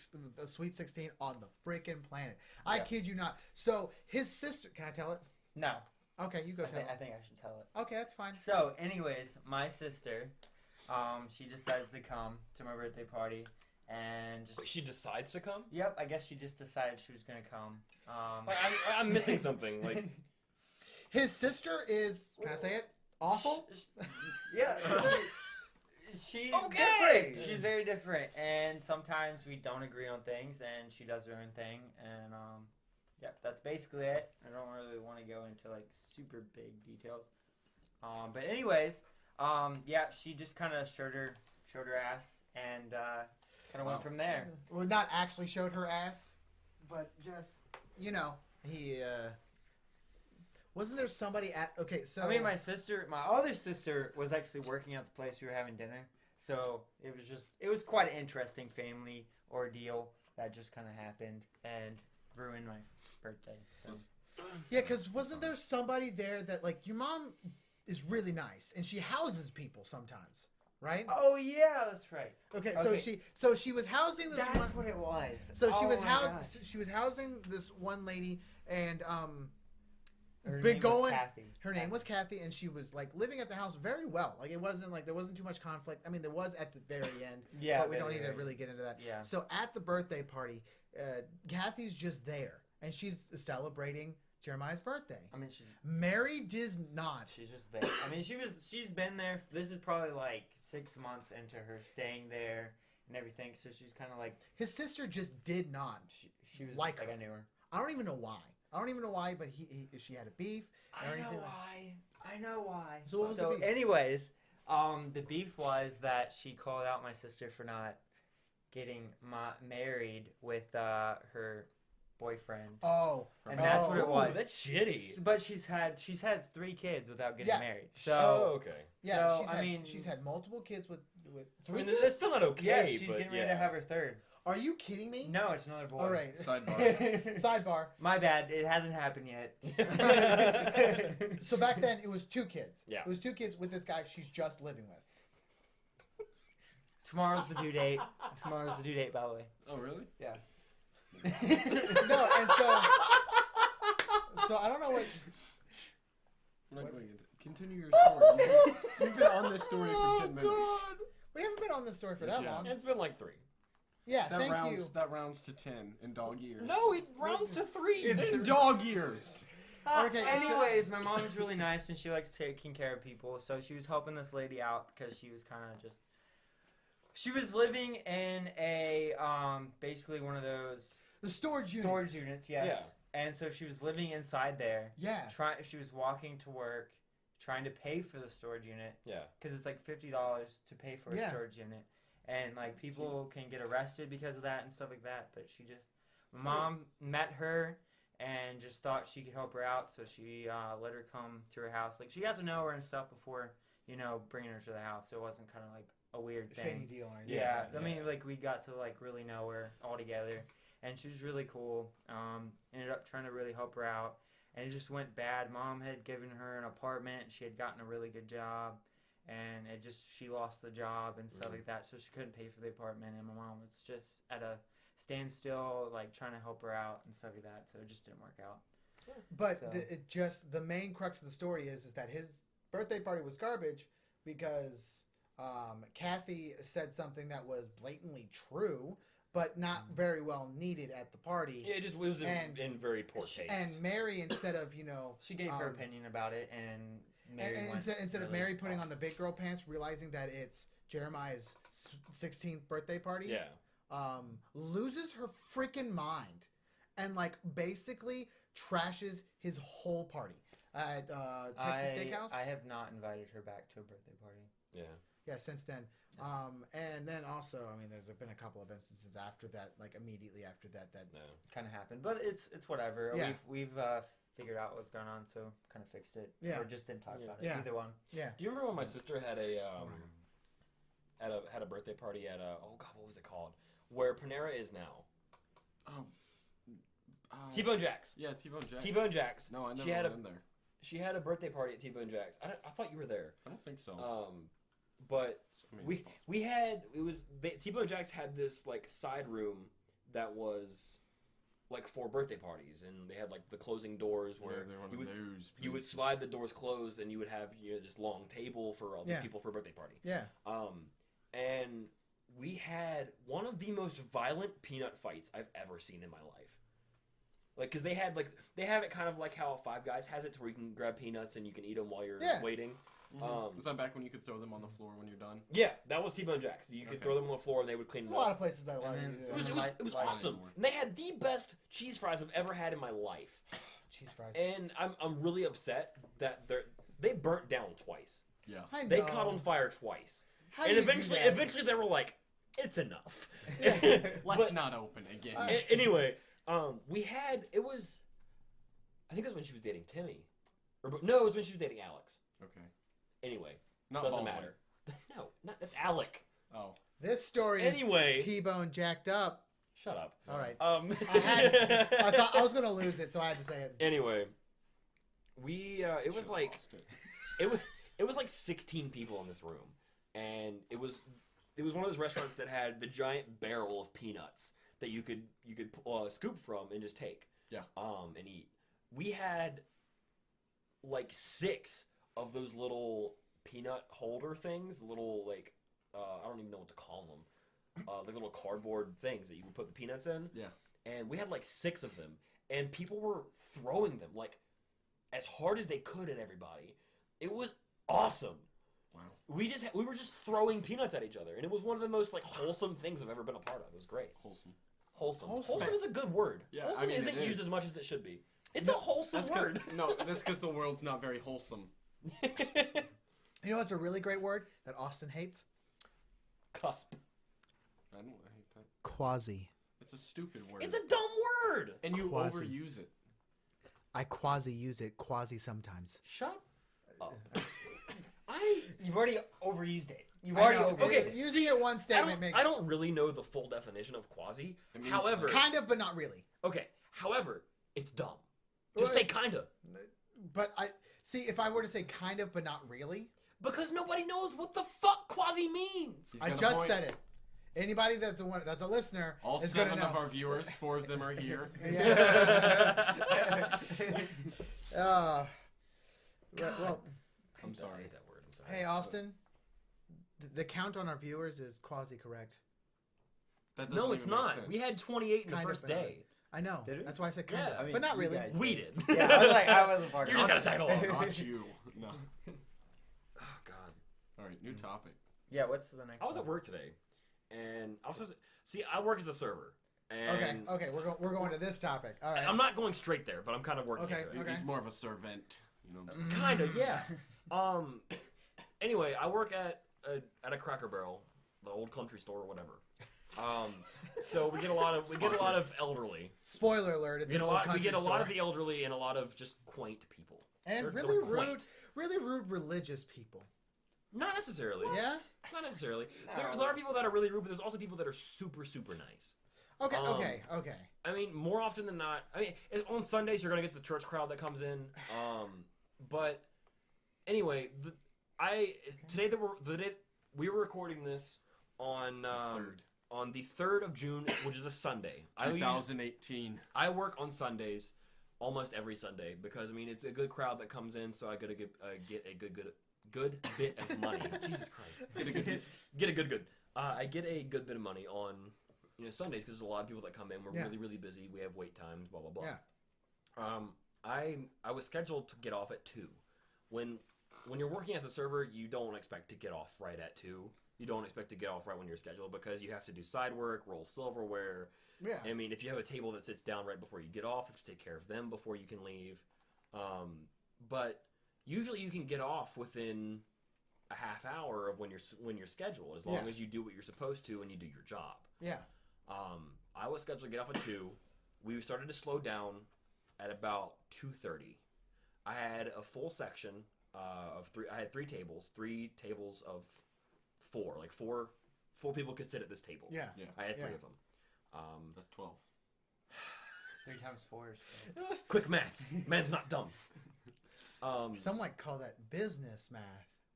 16 on the freaking planet. I kid you not. So his sister, can I tell it? No. Okay, you go tell I it. think I should tell it. Okay, that's fine. So, anyways, my sister, she decides to come to my birthday party, and just. Wait, she decides to come? Yep, I guess she just decided she was gonna come. I'm missing something. Like, His sister is, can I say it? Awful. Yeah. She's Okay. different. She's very different, and sometimes we don't agree on things, and she does her own thing, and yeah, that's basically it. I don't really want to go into like super big details. But anyways, yeah, she just kind of showed her ass, and kind of went from there. Well, not actually showed her ass, but just he. Wasn't there somebody at? Okay, so I mean, my other sister was actually working at the place we were having dinner, so it was quite an interesting family ordeal that just kind of happened and ruined my birthday. So. Yeah, because wasn't there somebody there that like your mom is really nice and she houses people sometimes, right? Oh yeah, that's right. Okay, Okay. so she was housing this. That's what it was. So she Oh was my She was housing this one lady, and Her been name going. was Kathy. Her name was Kathy, and she was like living at the house very well. Like it wasn't like there wasn't too much conflict. I mean, there was at the very end, Yeah, but we don't very, need to very. really get into that. Yeah. So at the birthday party, Kathy's just there, and she's celebrating Jeremiah's birthday. I mean, Mary does not. she's just there. I mean, she's been there. This is probably like 6 months into her staying there, and everything. So she was kind of like His sister just did not. she was like like her. I knew her. I don't even know why. But she had a beef. Or anything I know why. So what was the beef? anyways, the beef was that she called out my sister for not getting married with her boyfriend. Oh, And that's what it Ooh, was. That's shitty. But she's had 3 kids without getting Yeah. married. Oh, So okay. yeah. So, She's had multiple kids with. I mean, that's still not okay. yeah, she's but getting ready to have her 3rd. Are you kidding me? No, it's another boy. All right. Sidebar. Sidebar. My bad. It hasn't happened yet. So back then it was 2 kids. Yeah. It was 2 kids with this guy she's just living with. Tomorrow's the due date. Tomorrow's the due date, by the way. Oh, really? Yeah. No, and so I don't know what. I'm not What? going into. Continue your story. You've been on this story for 10 minutes. We haven't been on this story for Yes, that yeah. long. It's been like 3. Yeah, That thank rounds. you. That rounds to 10 in dog years. No, it rounds to 3. In dog years. Okay, so- Anyways, my mom's really nice and she likes taking care of people. So she was helping this lady out because she was kind of just. She was living in a basically one of those The storage units. storage units, yes. Yeah. And so she was living inside there. Yeah. She was walking to work, trying to pay for the storage unit Yeah. because it's like $50 to pay for a Yeah. storage unit, and like people can get arrested because of that and stuff like that. But my mom met her and just thought she could help her out, so she let her come to her house. Like she got to know her and stuff before, bringing her to the house. So it wasn't kind of like a weird thing. Shady deal. Or anything. Yeah, Yeah. I mean, like we got to like really know her all together, and she was really cool. Ended up trying to really help her out, and it just went bad. Mom had given her an apartment. She had gotten a really good job, and she lost the job and stuff like that, so she couldn't pay for the apartment. And my mom was just at a standstill, like trying to help her out and stuff like that. So it just didn't work out. But So- the main crux of the story is that his birthday party was garbage because Kathy said something that was blatantly true, but not very well needed at the party. Yeah, it was And- in very poor taste. And Mary, instead of She gave her opinion about it, and Mary and went instead of really Mary putting off. on the big girl pants, realizing that it's Jeremiah's 16th birthday party, yeah. loses her freaking mind and like basically trashes his whole party at Texas Steakhouse. I have not invited her back to a birthday party. Yeah. Yeah, since then. And then also, I mean, there's been a couple of instances after that, like immediately after that. No. Kind of happened, but it's whatever. Yeah. We've figured out what's going on, so kind of fixed it. Yeah. Or just didn't talk about it. Yeah. Either one. Yeah. Do you remember when my sister had had a birthday party at oh god, what was it called? Where Panera is now. Oh. T-Bone Jack's. Yeah, T-Bone Jack's. T-Bone Jack's. No, I never She had went in there. She had a birthday party at T-Bone Jack's. I thought you were there. I don't think so. But I mean, it's possible. we had T-Bone Jack's had this like side room that was like for birthday parties, and they had like the closing doors where they're one you of would, those you would places. slide the doors closed, and you would have this long table for all these Yeah. people for a birthday party. Yeah. And we had one of the most violent peanut fights I've ever seen in my life. Like, because they have it kind of like how Five Guys has it, to where you can grab peanuts and you can eat them while you're Yeah. waiting. Was that back when you could throw them on the floor when you're done? Yeah, that was T-Bone Jack's. You could Okay. throw them on the floor and they would clean There's them a up. lot of places that allow you And to do then- It was, that. it was Like awesome. anymore. And they had the best cheese fries I've ever had in my life. Cheese fries. And I'm really upset that they burnt down twice. Yeah. I know. They caught on fire twice. How And do you do eventually that? they were like, it's enough. Let's But- not open again. Anyway, it was, I think it was when she was dating Timmy. No, it was when she was dating Alex. Okay. Anyway, Not doesn't Baldwin. matter. No, that's Alec. Oh. This story Anyway. is T-Bone jacked up. Shut up. All right. I I thought I was gonna lose it, so I had to say it. Anyway, it was Should've like lost it. it was like 16 people in this room, and it was one of those restaurants that had the giant barrel of peanuts that you could scoop from and just take. Yeah. And eat. We had like 6 of those little peanut holder things, little like I don't even know what to call them. Like little cardboard things that you would put the peanuts in. Yeah. And we had like 6 of them, and people were throwing them like as hard as they could at everybody. It was awesome. Wow. We were just throwing peanuts at each other, and it was one of the most like wholesome things I've ever been a part of. It was great. Wholesome. Wholesome is a good word. Yeah, wholesome I mean, isn't it used is. as much as it should be. It's a wholesome word. No, that's because the world's not very wholesome. You know what's a really great word that Austin hates? Cusp. I hate that. Quasi. It's a stupid word. It's a dumb word. And you Quasi. overuse it. I quasi use it, quasi sometimes. Shut up. You've already overused it. You've I already know, overused okay. it. Using it one statement makes... I don't really know the full definition of quasi. It means However, Kind of, but not really. okay. However, it's dumb. Just say kind of. But see, if I were to say kind of, but not really... Because nobody knows what the fuck quasi means. He's I got a just point. Anybody that's a listener All is 7 gonna know. of our viewers, 4 of them are here. Yeah. Well, I'm I sorry. hate that word. I'm sorry. hey, Austin, the count on our viewers is quasi-correct. That doesn't No, it's even make not. sense. We had 28 in the Kind of, first but not day. I know. Did we? That's why I said kind Yeah, of, I mean, but not you really. guys We did. did. Yeah, I was like, I wasn't part of You it. just got a title on. Not you. No. Oh, God. All right, new topic. Yeah, what's the next I was one? at work today, and I was supposed to... See, I work as a server. And Okay, we're going to this topic. All right. I'm not going straight there, but I'm kind of working Okay, into it. okay. He's more of a servant. You know what I'm saying? Kind of, yeah. Anyway, I work at a Cracker Barrel, the old country store or whatever. So we get a lot of elderly. Spoiler alert! It's an old country We get a lot of store. the elderly and a lot of just quaint people. And They're really quaint. rude religious people. Not necessarily. Yeah. Not necessarily. No. There are people that are really rude, but there's also people that are super, super nice. Okay. Um, Okay. I mean, more often than not. I mean, on Sundays you're gonna get the church crowd that comes in. But anyway, today we were recording this on on the 3rd of June, which is a Sunday. 2018. I work on Sundays, almost every Sunday, because I mean it's a good crowd that comes in, so I gotta get a good bit of money. Jesus Christ, I get a good bit of money on Sundays because there's a lot of people that come in. We're really, really busy. We have wait times. Blah blah blah. Yeah. I was scheduled to get off at 2. When you're working as a server, you don't expect to get off right at 2. You don't expect to get off right when you're scheduled because you have to do side work, roll silverware. Yeah. I mean, if you have a table that sits down right before you get off, you have to take care of them before you can leave. But usually you can get off within a half hour of when you're scheduled, as long as you do what you're supposed to and you do your job. Yeah. I was scheduled to get off at 2. We started to slow down at about 2:30. I had a full section of 3. I had 3 tables of 4. Like 4 people could sit at this table. Yeah. I had 3 of them. That's 12. 3 times 4 is 12. Quick maths. Man's not dumb. Some might call that business math.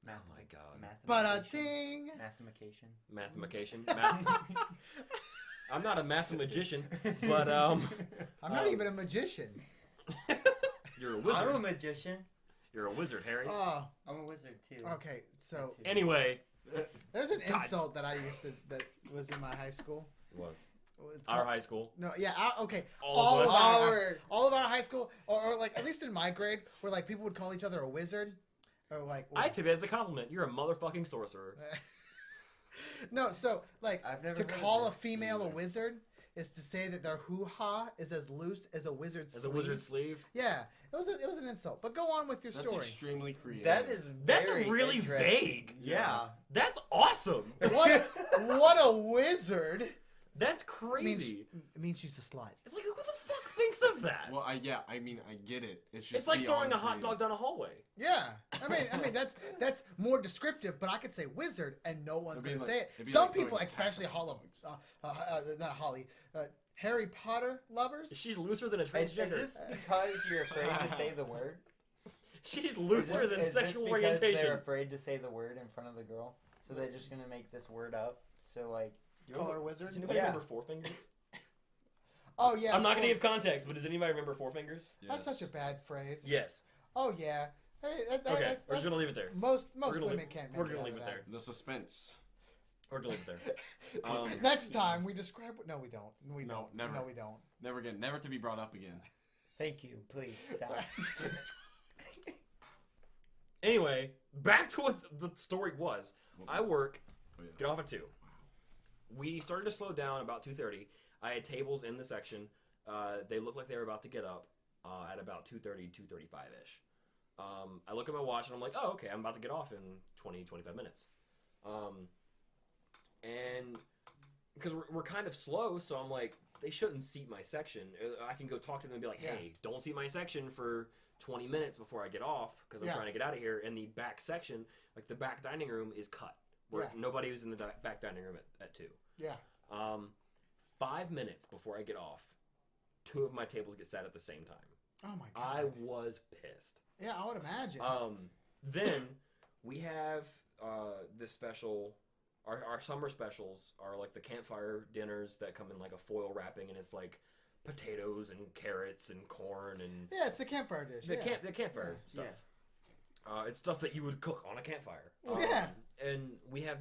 Oh my God. Ba-da-ding. Mathematician. I'm not a mathematician, but I'm not even a magician. you're a wizard. I'm a magician. You're a wizard, Harry. Oh, I'm a wizard too. okay. So Anyway, there's an God. insult that that was in my high school. what? It's Our called- high school. No, yeah, okay. All of us. All of our high school, or like at least in my grade, where like people would call each other a wizard, or like. I take that as a compliment. You're a motherfucking sorcerer. No, so like I've never to heard call a this female a either. wizard is to say that their hoo-ha is as loose as a wizard's As sleeve. a wizard sleeve. Yeah, it was an insult. But go on with your That's story. extremely creative. That is That's very really interesting. vague. Yeah. That's awesome. What a wizard! That's crazy. It means she's a slut. It's like, who the fuck thinks of that? Well, I mean, I get it. It's just It's like throwing beyond a hot dog creative. down a hallway. Yeah, I mean that's more descriptive. But I could say wizard, and no one's It'd be gonna like- say it. it'd be Some like throwing people, a pack especially Harry Potter lovers. She's looser than a Is transgender. this because you're afraid to say the word? She's looser than Is sexual this because orientation. they're afraid to say the word in front of the girl, so they're just gonna make this word up. So like, Call her wizard. Does anybody Yeah. remember Four Fingers? Oh yeah. I'm not gonna give context, but does anybody remember Four Fingers? That's Yes. such a bad phrase. Yes. Oh yeah. Hey, Okay, we're just gonna leave it there. most We're gonna women leave- can't. Make we're gonna out leave of it that. there. The suspense. We're gonna leave it there. Next time we describe. No, we don't. We No, don't. never. No, we don't. Never again. Never to be brought up again. thank you, please stop. Anyway, back to what the story was. I work, get off at 2. We started to slow down about 2:30. I had tables in the section. They looked like they were about to get up at about 2:30, 2:35-ish. I look at my watch and I'm like, oh, okay, I'm about to get off in 20, 25 minutes. And because we're kind of slow, so I'm like, they shouldn't seat my section. I can go talk to them and be like, hey, don't seat my section for 20 minutes before I get off because I'm trying to get out of here. And the back section, like the back dining room, is cut. Where nobody was in the back dining room at 2. Yeah. 5 minutes before I get off, 2 of my tables get sat at the same time. Oh my God. I was pissed. Yeah, I would imagine. Then we have this special. Our summer specials are like the campfire dinners that come in like a foil wrapping, and it's like potatoes and carrots and corn and it's the campfire dish. The campfire stuff. Yeah. It's stuff that you would cook on a campfire. And we have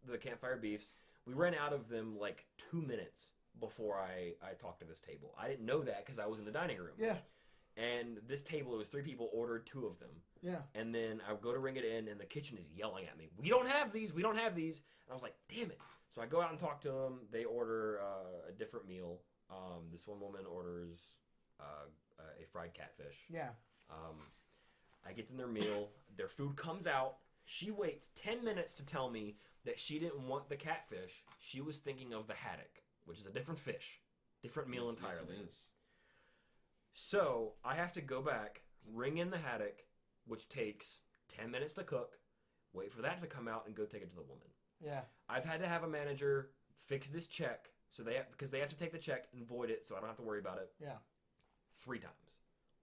the campfire beefs. We ran out of them like 2 minutes before I talked to this table. I didn't know that because I was in the dining room. Yeah. And this table, it was 3 people, ordered 2 of them. Yeah. And then I go to ring it in, and the kitchen is yelling at me. We don't have these. We don't have these. And I was like, damn it. So I go out and talk to them. They order a different meal. This one woman orders a fried catfish. Yeah. I get them their meal. Their food comes out. She waits 10 minutes to tell me that she didn't want the catfish. She was thinking of the haddock, which is a different fish. Different meal entirely. Yes, it is. So I have to go back, ring in the haddock, which takes 10 minutes to cook, wait for that to come out, and go take it to the woman. Yeah. I've had to have a manager fix this check because they have to take the check and void it, so I don't have to worry about it. Yeah. 3 times.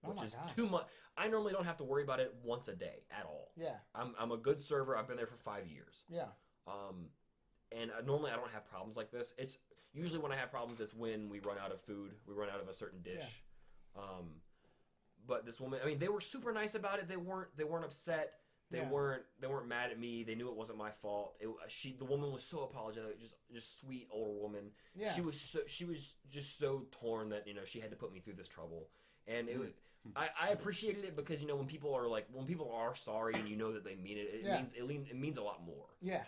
Which is too much. I normally don't have to worry about it once a day at all. Yeah. I'm a good server. I've been there for 5 years. Yeah. And normally I don't have problems like this. It's usually when I have problems, it's when we run out of food. We run out of a certain dish. Yeah. But this woman, I mean, they were super nice about it. They weren't upset. They weren't mad at me. They knew it wasn't my fault. The woman was so apologetic, just sweet older woman. Yeah. She was just so torn that she had to put me through this trouble. And I appreciated it because when people are sorry and that they mean it, it means a lot more. Yeah.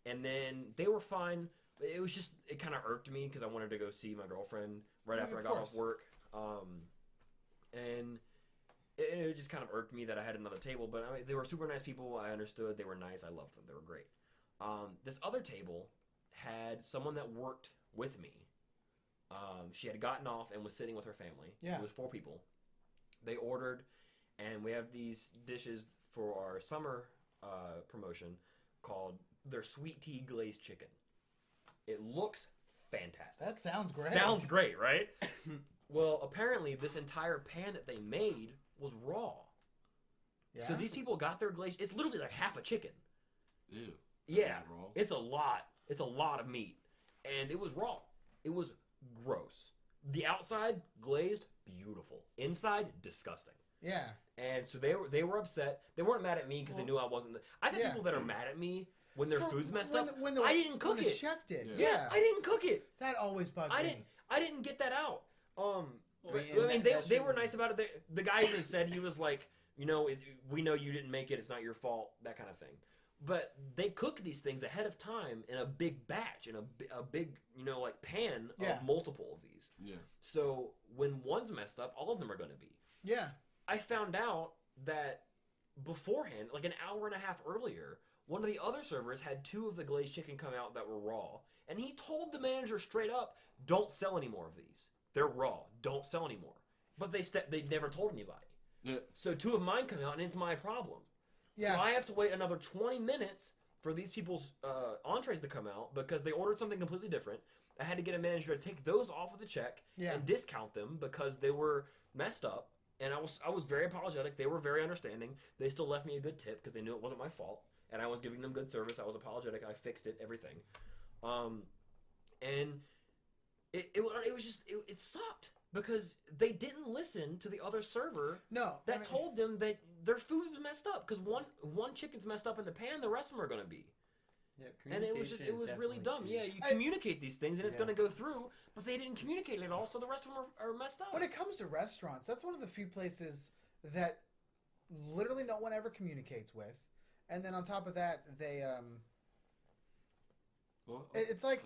And then they were fine. It was just it kind of irked me because I wanted to go see my girlfriend right after I got off work. And it just kind of irked me that I had another table. But I mean, they were super nice people. I understood. They were nice. I loved them. They were great. This other table had someone that worked with me. She had gotten off and was sitting with her family. Yeah. It was 4 people. They ordered, and we have these dishes for our summer promotion called their sweet tea glazed chicken. It looks fantastic. That sounds great. Sounds great, right? Well, apparently this entire pan that they made was raw. Yeah. So these people got their glazed. It's literally like half a chicken. Ew. Yeah. Raw. It's a lot. It's a lot of meat, and it was raw. It was gross. The outside glazed, beautiful. Inside, disgusting. Yeah. And so they were upset. They weren't mad at me because they knew I wasn't. I think people that are mad at me when their food's messed up. I didn't cook it. The chef did. Yeah, I didn't cook it. That always bugs me. I didn't get that out. I mean, they were nice about it. The guy even said, he was like, we know you didn't make it. It's not your fault. That kind of thing. But they cook these things ahead of time in a big batch, in a big, pan of multiple of these. Yeah. So when one's messed up, all of them are going to be. Yeah. I found out that beforehand, like an hour and a half earlier, one of the other servers had 2 of the glazed chicken come out that were raw. And he told the manager straight up, don't sell any more of these. They're raw. Don't sell anymore. But they never told anybody. Yeah. So 2 of mine come out, and it's my problem. Yeah. So I have to wait another 20 minutes for these people's entrees to come out because they ordered something completely different. I had to get a manager to take those off of the check and discount them because they were messed up. And I was very apologetic. They were very understanding. They still left me a good tip because they knew it wasn't my fault. And I was giving them good service. I was apologetic. I fixed it, everything. And it was just it sucked because they didn't listen to the other server told them that their food was messed up because one chicken's messed up in the pan, the rest of them are going to be. Yeah, and it was really dumb. Key. Yeah, you communicate these things and it's going to go through, but they didn't communicate it at all, so the rest of them are messed up. When it comes to restaurants, that's one of the few places that literally no one ever communicates with, and then on top of that, they it's like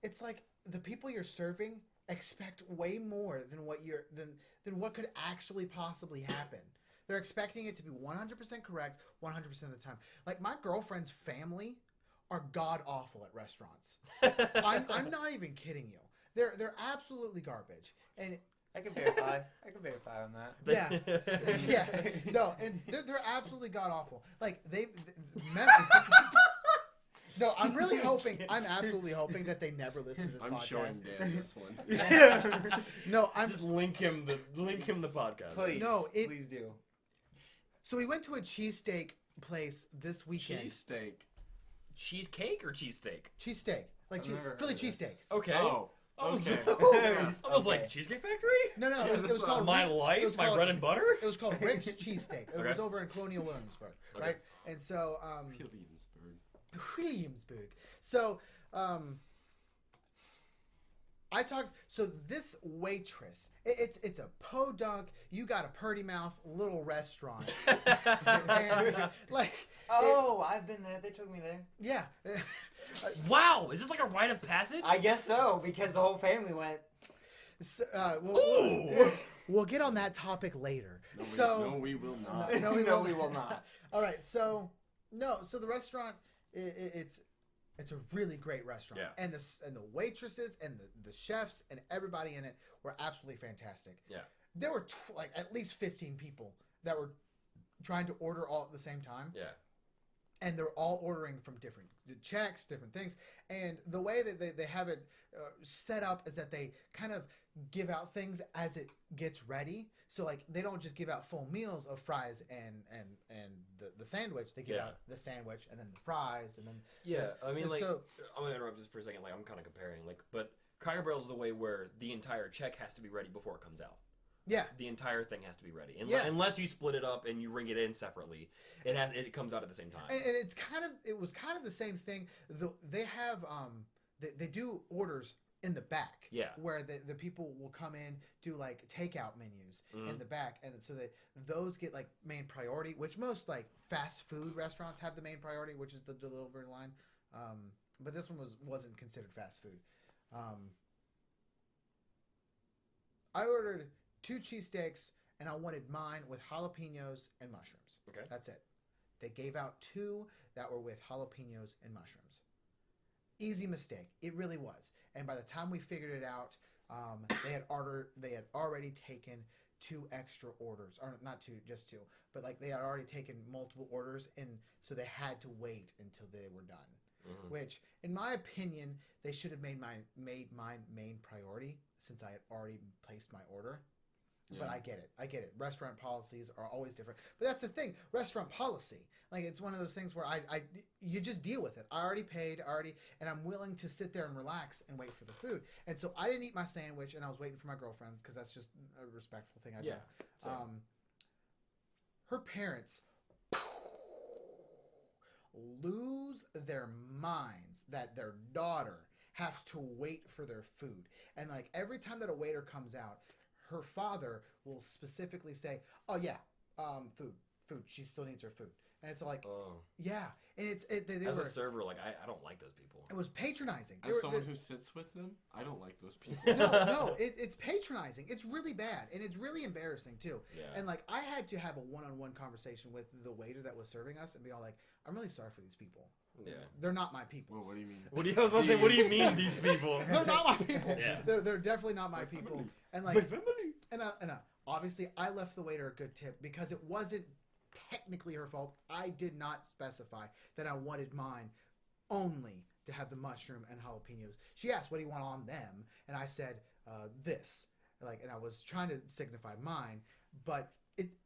it's like the people you're serving expect way more than what could actually possibly happen. They're expecting it to be 100% correct 100% of the time. Like my girlfriend's family are god awful at restaurants. I'm not even kidding you. They're absolutely garbage. And I can verify on that. Yeah, yeah. No, they're absolutely god awful. Like they mess. No, I'm absolutely hoping that they never listen to this podcast. I'm showing Dan this one. No, I'm just link him the podcast. Please, please do. So we went to a cheesesteak place this weekend. Cheesesteak. Cheesecake or cheesesteak? Cheesesteak, like Philly cheesesteaks. Okay. Oh. Okay. I was like, Cheesecake Factory? No, it was called My Life, My Bread and Butter? It was called Rick's Cheesesteak. It was over in Colonial Williamsburg, right? And so, Williamsburg. So, I talked. So this waitress, it's a podunk. You got a purty mouth little restaurant. And, I've been there. They took me there. Yeah. Wow, is this like a rite of passage? I guess so, because the whole family went. So, we'll get on that topic later. No, we will not. No, we will not. All right. So the restaurant, it's a really great restaurant. Yeah. And the waitresses and the chefs and everybody in it were absolutely fantastic. Yeah. There were like at least 15 people that were trying to order all at the same time. Yeah. And they're all ordering from different checks, different things. And the way that they have it set up is that they kind of give out things as it gets ready. So like they don't just give out full meals of fries and the sandwich. They give out the sandwich and then the fries and then I'm gonna interrupt just for a second. Like I'm kind of comparing but Cracker Barrel is the way where the entire check has to be ready before it comes out. Yeah, the entire thing has to be ready. Unless you split it up and you ring it in separately, it comes out at the same time. And it was kind of the same thing. They have they do orders in the back. Yeah. Where the people will come in, do like takeout menus in the back, and so those get like main priority, which most like fast food restaurants have the main priority, which is the delivery line. But this one wasn't considered fast food. I ordered 2 cheesesteaks, and I wanted mine with jalapenos and mushrooms. Okay. That's it. They gave out 2 that were with jalapenos and mushrooms. Easy mistake. It really was. And by the time we figured it out, they had already taken 2 extra orders. Or not 2, just 2. But like they had already taken multiple orders, and so they had to wait until they were done. Mm-hmm. Which, in my opinion, they should have made mine main priority since I had already placed my order. Yeah. But I get it. Restaurant policies are always different. But that's the thing. Restaurant policy. Like, it's one of those things where you just deal with it. I already paid, and I'm willing to sit there and relax and wait for the food. And so I didn't eat my sandwich, and I was waiting for my girlfriend because that's just a respectful thing I do. So. Her parents lose their minds that their daughter has to wait for their food. And, like, every time that a waiter comes out, her father will specifically say, "Oh yeah, food. She still needs her food." And it's like, yeah. And as a server, like I don't like those people. It was patronizing. As someone who sits with them, I don't like those people. No, it's patronizing. It's really bad, and it's really embarrassing too. Yeah. And like I had to have a one-on-one conversation with the waiter that was serving us, and be all like, "I'm really sorry for these people. Yeah, they're not my people." Well, what do you mean? I was about to say, what do you mean these people? They're not my people. Yeah. They're definitely not my people. Family. And like, my family. And obviously, I left the waiter a good tip because it wasn't technically her fault. I did not specify that I wanted mine only to have the mushroom and jalapenos. She asked, "What do you want on them?" And I said, "This." Like, and I was trying to signify mine, but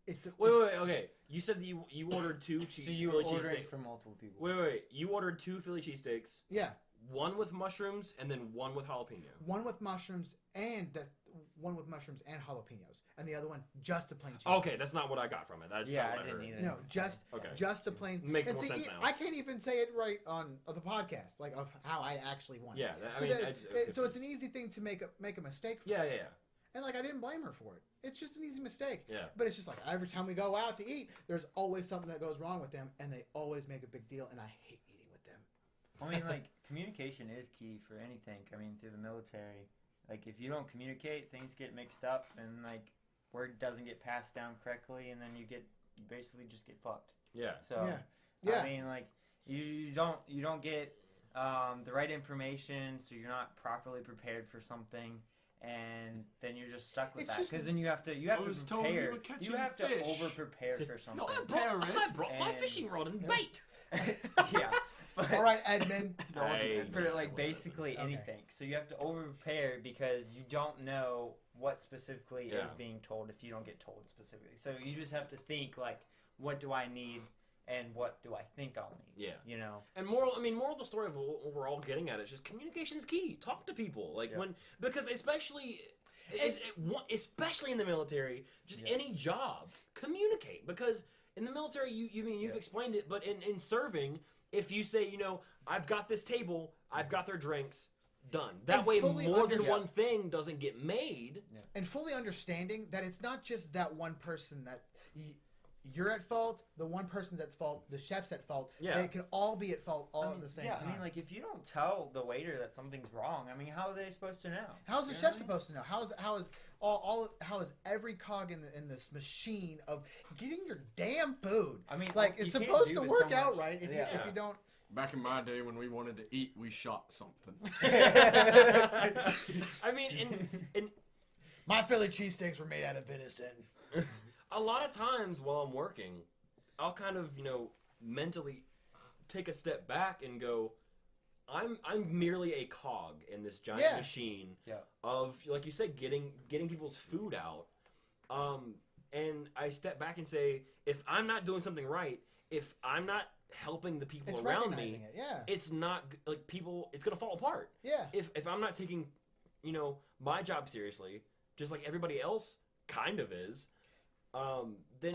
it's wait, okay. You said that you ordered 2 So you Philly ordered cheesesteaks for multiple people. Wait. You ordered 2 Philly cheesesteaks. Yeah. One with mushrooms and then one with jalapeno. One with mushrooms and jalapenos, and the other one just a plain cheese. Okay, that's not what I got from it. That's not what I didn't either. No, just a plain. Makes and more sense now. I can't even say it right on the podcast, like of how I actually want it. Yeah, So it's an easy thing to make a mistake. Yeah. And like I didn't blame her for it. It's just an easy mistake. Yeah. But it's just like every time we go out to eat, there's always something that goes wrong with them, and they always make a big deal, and I hate eating with them. I mean, like, communication is key for anything. I mean, through the military, like, if you don't communicate, things get mixed up, and, like, word doesn't get passed down correctly, and then you basically just get fucked. Yeah. So, Yeah. I mean, like, you don't get the right information, so you're not properly prepared for something, and then you're just stuck with that. Because then you have to prepare. You have to over prepare for something. I brought my fishing rod and bait. Yeah. But, All right, Edmund. For like basically anything. So you have to over prepare because you don't know what specifically is being told if you don't get told specifically. So you just have to think like, what do I need and what do I think I'll need? Yeah. You know. And moral of the story of what we're all getting at is just communication is key. Talk to people because especially in the military, just any job, communicate because in the military you've explained it, but in serving. If you say, I've got this table, I've got their drinks, done. That way more than one thing doesn't get made. Yeah. And fully understanding that it's not just that one person that you're at fault, the one person's at fault, the chef's at fault. Yeah. They can all be at fault at the same time. I mean, like, if you don't tell the waiter that something's wrong, I mean, how are they supposed to know? How's the chef supposed to know? How is every cog in this machine of getting your damn food? I mean, like it's supposed to work out right if you don't. Back in my day when we wanted to eat, we shot something. I mean, in my Philly cheesesteaks were made out of venison. A lot of times while I'm working, I'll kind of, mentally take a step back and go, I'm merely a cog in this giant machine of, like you said, getting people's food out. And I step back and say, if I'm not doing something right, if I'm not helping the people around me, it's not like it's gonna fall apart. Yeah. If I'm not taking, my job seriously, just like everybody else kind of is. Then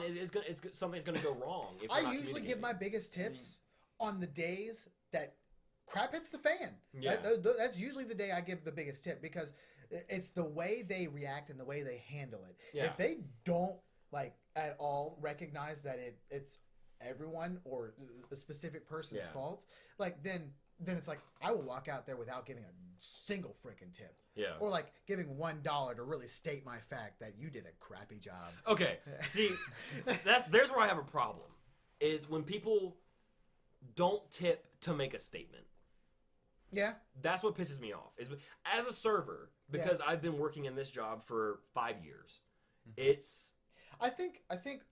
something's gonna go wrong. If I usually give my biggest tips on the days that crap hits the fan. Yeah. That's usually the day I give the biggest tip because it's the way they react and the way they handle it. Yeah. If they don't like at all recognize that it's everyone or a specific person's fault, like then it's like I will walk out there without giving a single freaking tip. Yeah. Or like giving $1 to really state my fact that you did a crappy job. Okay. See, there's where I have a problem. Is when people don't tip to make a statement. Yeah. That's what pisses me off. Is as a server, because I've been working in this job for 5 years. It's I think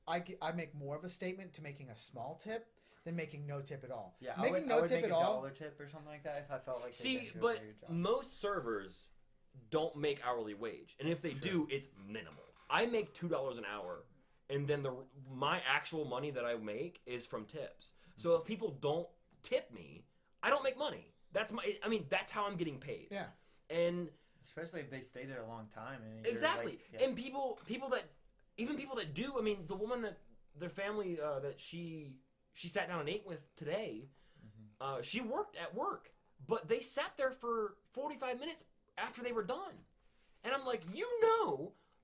I make more of a statement to making a small tip than making no tip at all. Yeah, making I would make a dollar tip or something like that if I felt like they didn't do a very good job. Most servers don't make hourly wage, and if they do, it's minimal. I make $2 an hour, and then my actual money that I make is from tips. So if people don't tip me, I don't make money. That's how I'm getting paid. Yeah, and especially if they stay there a long time. And exactly, and people that do. I mean, the woman that their family that she sat down and ate with today, she worked at work, but they sat there for 45 minutes after they were done. And I'm like,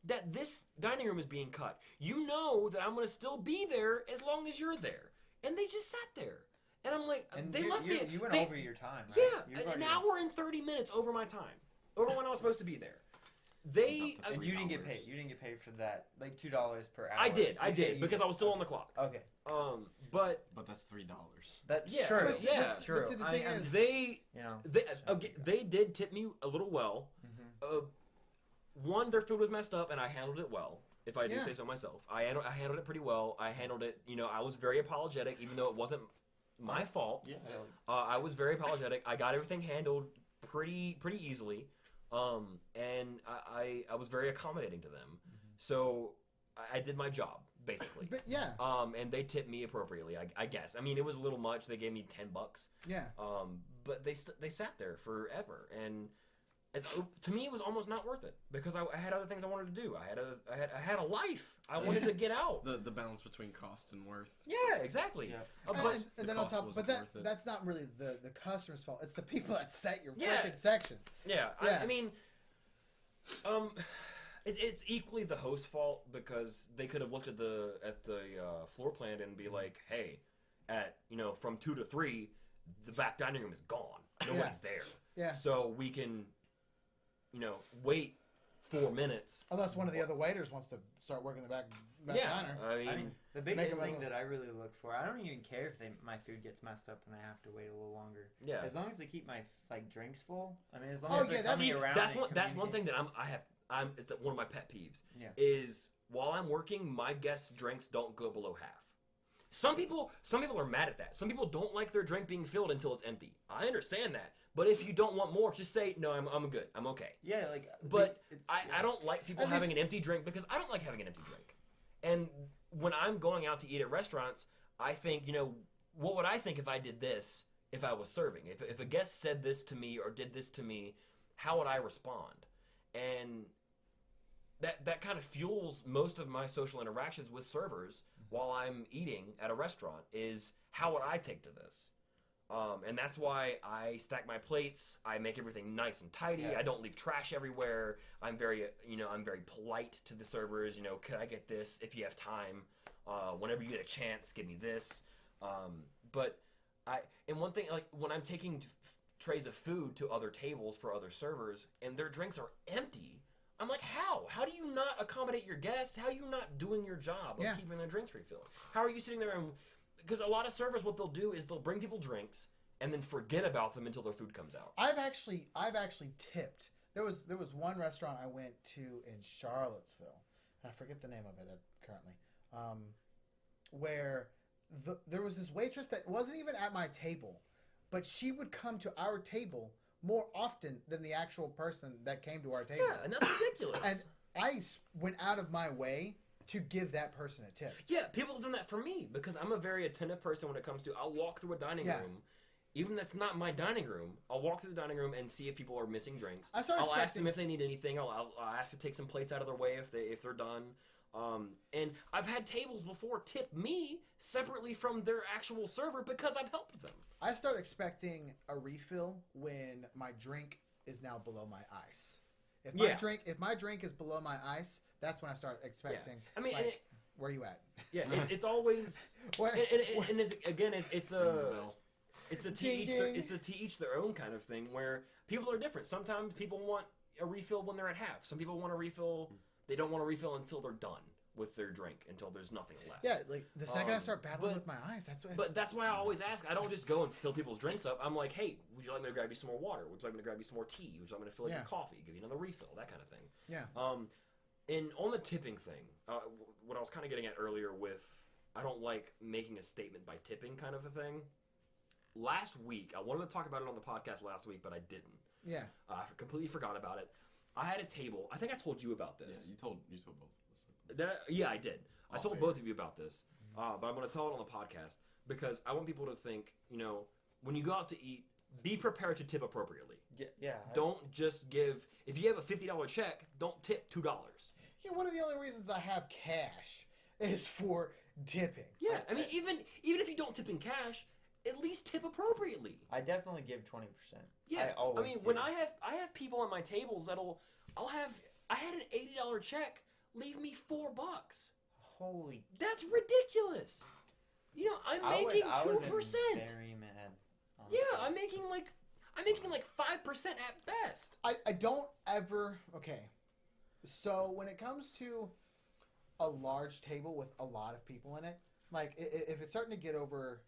that this dining room is being cut. You know that I'm going to still be there as long as you're there. And they just sat there. And I'm like, they left me. You went over your time, right? Yeah, an hour and 30 minutes over my time. Over when I was supposed to be there. And you didn't get paid. You didn't get paid for that, like $2 per hour. I did because I was still on the clock. Okay. But that's $3. That's true. But, that's true. See, the thing is, they did tip me a little well. One, their food was messed up, and I handled it well. If I do say so myself, I handled it pretty well. I handled it. I was very apologetic, even though it wasn't my fault. Yeah. I was very apologetic. I got everything handled pretty easily. And I was very accommodating to them. So I did my job, basically. But yeah. And they tipped me appropriately, I guess. I mean, it was a little much. They gave me $10. Yeah. But they sat there forever, and to me, it was almost not worth it because I had other things I wanted to do. I had a life. I wanted to get out. The balance between cost and worth. Yeah, exactly. Yeah. And then on top, but that's not really the customer's fault. It's the people that set your freaking section. Yeah. I mean, It's equally the host's fault because they could have looked at the floor plan and be like, hey, at from 2 to 3, the back dining room is gone. Nobody's there. Yeah. So we can, wait 4 minutes. Unless one of the other waiters wants to start working the back diner. I mean, the biggest thing that I really look for, I don't even care if my food gets messed up and I have to wait a little longer. Yeah. As long as they keep my drinks full. I mean, as long as they're coming around. That's one thing that it's one of my pet peeves. Yeah. Is while I'm working, my guests' drinks don't go below half. Some people are mad at that. Some people don't like their drink being filled until it's empty. I understand that. But if you don't want more, just say, no, I'm good. I'm okay. Yeah, But I don't like people having an empty drink because I don't like having an empty drink. And when I'm going out to eat at restaurants, I think, what would I think if I did this if I was serving? If a guest said this to me or did this to me, how would I respond? And that kind of fuels most of my social interactions with servers while I'm eating at a restaurant is how would I take to this? And that's why I stack my plates. I make everything nice and tidy. Yeah. I don't leave trash everywhere. I'm very polite to the servers. Could I get this if you have time? Whenever you get a chance, give me this. And one thing, like when I'm taking trays of food to other tables for other servers and their drinks are empty, I'm like, how? How do you not accommodate your guests? How are you not doing your job of keeping their drinks refilled? How are you sitting there and... Because a lot of servers, what they'll do is they'll bring people drinks and then forget about them until their food comes out. I've actually tipped. There was one restaurant I went to in Charlottesville. I forget the name of it currently. Where there was this waitress that wasn't even at my table, but she would come to our table more often than the actual person that came to our table. Yeah, and that's ridiculous. And I went out of my way to give that person a tip. Yeah, people have done that for me because I'm a very attentive person when it comes to, I'll walk through a dining room, even that's not my dining room, I'll walk through the dining room and see if people are missing drinks. I'll ask them if they need anything. I'll ask to take some plates out of their way if they're done. And I've had tables before tip me separately from their actual server because I've helped them. I start expecting a refill when my drink is now below my ice. If my drink is below my ice, that's when I start expecting. Yeah. I mean, where are you at? Yeah, it's always. and it's a to each their own kind of thing where people are different. Sometimes people want a refill when they're at half. Some people want a refill. They don't want a refill until they're done with their drink, until there's nothing left. Yeah, like the second I start battling with my eyes, that's why I always ask. I don't just go and fill people's drinks up. I'm like, hey, would you like me to grab you some more water? Would you like me to grab you some more tea? Would you like me to fill up your coffee? Give you another refill? That kind of thing. Yeah. And on the tipping thing, what I was kind of getting at earlier with, I don't like making a statement by tipping kind of a thing. Last week, I wanted to talk about it on the podcast last week, but I didn't. Yeah. I completely forgot about it. I had a table. I think I told you about this. Yeah, you told both of us. Yeah, I did. I told both of you about this, but I'm going to tell it on the podcast because I want people to think, when you go out to eat, be prepared to tip appropriately. Yeah. Don't just give. If you have a $50 check, don't tip $2. Yeah, one of the only reasons I have cash is for tipping. Yeah, I mean, even if you don't tip in cash, at least tip appropriately. I definitely give 20%. Yeah, I mean, when I have people on my tables I had an $80 check, leave me $4. Holy, that's ridiculous. I'm making 2%. Very mad. Yeah, I'm making like 5% at best. I don't ever. Okay, so when it comes to a large table with a lot of people in it, like if it's starting to get over,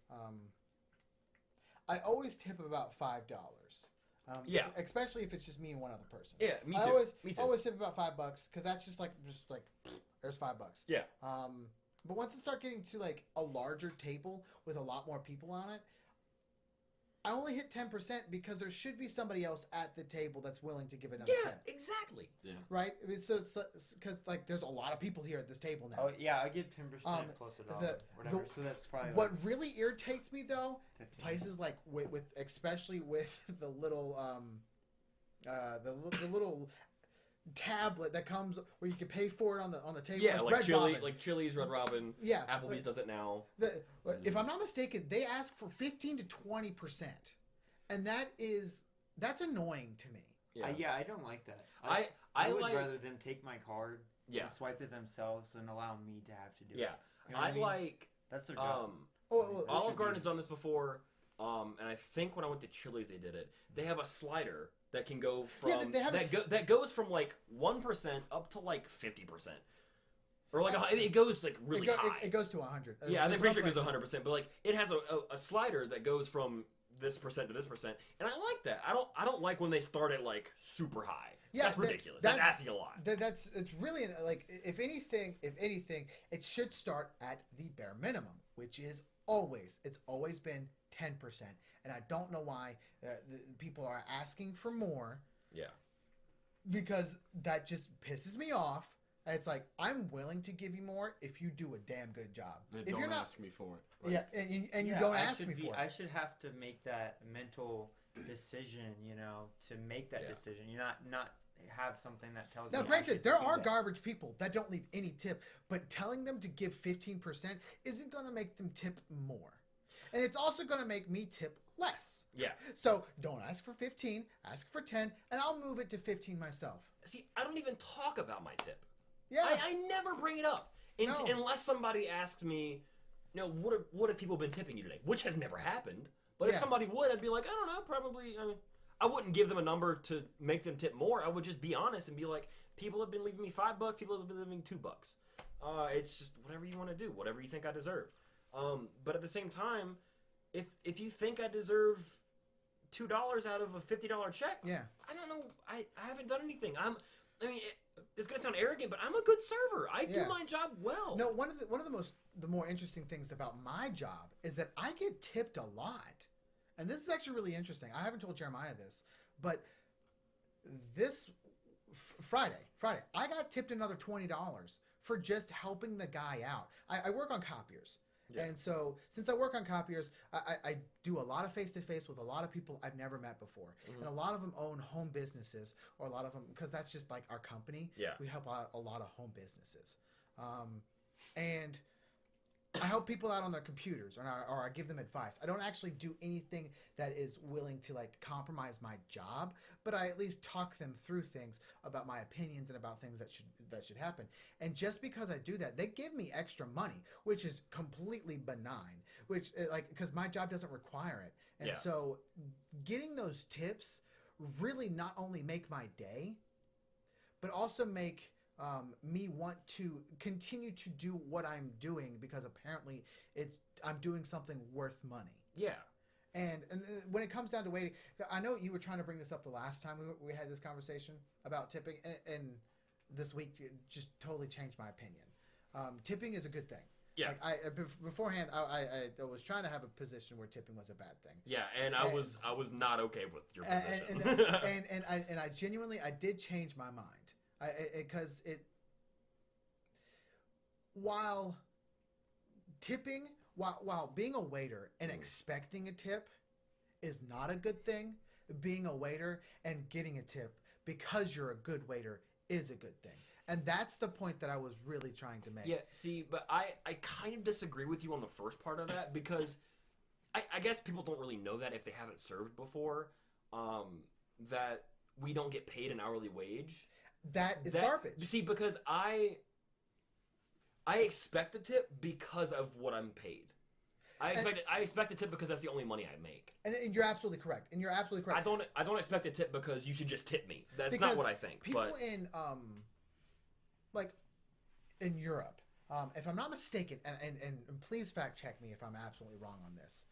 I always tip about $5. Yeah, especially if it's just me and one other person. Yeah, me too. I always tip about $5 because that's just like there's $5. Yeah. But once it starts getting to like a larger table with a lot more people on it, I only hit 10% because there should be somebody else at the table that's willing to give another tip. Yeah, exactly. Yeah. Right? I mean, so it's because like there's a lot of people here at this table now. Oh yeah, I give 10% plus $1, whatever. So that's probably what really irritates me though. 15. Places like with especially with the little the little tablet that comes where you can pay for it on the table. Yeah, like Chili's, Red Robin. Yeah, Applebee's does it now. If I'm not mistaken, they ask for 15 to 20%, and that's annoying to me. Yeah, I don't like that. I would like, rather them take my card yeah, and swipe it themselves than allow me to have to do yeah. it. You know what I mean? like, That's their job. Olive Garden has done this before, and I think when I went to Chili's they did it. They have a slider that can go from that goes from like 1% up to like 50%, or like it goes like really high. It goes to 100. Yeah, I'm pretty sure it goes 100%, but like it has a slider that goes from this percent to this percent, and I like that. I don't like when they start at like super high. Yeah, that's ridiculous. That's asking a lot. It's really like if anything, it should start at the bare minimum, which is it's always been 10%, and I don't know why people are asking for more. Yeah, because that just pisses me off. It's like, I'm willing to give you more if you do a damn good job. And if you're not ask me for it. Like, and you don't ask me for it. I should have to make that mental decision, to make that decision. You not have something that tells me. Now, granted, there are garbage people that don't leave any tip, but telling them to give 15% isn't going to make them tip more. And it's also going to make me tip less. Yeah. So don't ask for 15, ask for 10, and I'll move it to 15 myself. See, I don't even talk about my tip. Yeah. I never bring it up unless somebody asks me, what have people been tipping you today? Which has never happened. But if somebody would, I'd be like, I don't know, probably. I mean, I wouldn't give them a number to make them tip more. I would just be honest and be like, people have been leaving me $5. People have been leaving $2. It's just whatever you want to do, whatever you think I deserve. But at the same time, if you think I deserve $2 out of a $50 check, I don't know. I haven't done anything. It's gonna sound arrogant, but I'm a good server. I do my job well. No, one of the more interesting things about my job is that I get tipped a lot, and this is actually really interesting. I haven't told Jeremiah this, but this Friday, I got tipped another $20 for just helping the guy out. I work on copiers. Yeah. And so, since I work on copiers, I do a lot of face-to-face with a lot of people I've never met before. Mm-hmm. And a lot of them own home businesses, or a lot of them, because that's just like our company. Yeah. We help out a lot of home businesses. And I help people out on their computers, or I give them advice. I don't actually do anything that is willing to like compromise my job, but I at least talk them through things about my opinions and about things that should happen. And just because I do that, they give me extra money, which is completely benign. Which because my job doesn't require it, and so getting those tips really not only make my day, but also make me want to continue to do what I'm doing, because apparently I'm doing something worth money. Yeah. And when it comes down to waiting, I know you were trying to bring this up the last time we had this conversation about tipping, and this week it just totally changed my opinion. Tipping is a good thing. Yeah. Beforehand, I was trying to have a position where tipping was a bad thing. Yeah, and I was not okay with your position. And I genuinely did change my mind. Because while tipping, while being a waiter and expecting a tip is not a good thing, being a waiter and getting a tip because you're a good waiter is a good thing. And that's the point that I was really trying to make. Yeah, see, but I kind of disagree with you on the first part of that, because I guess people don't really know that if they haven't served before, that we don't get paid an hourly wage. That is garbage. See, because I expect a tip because of what I'm paid. I expect a tip because that's the only money I make. And you're absolutely correct. I don't expect a tip because you should just tip me. That's not what I think. People in in Europe, if I'm not mistaken, and please fact check me if I'm absolutely wrong on this.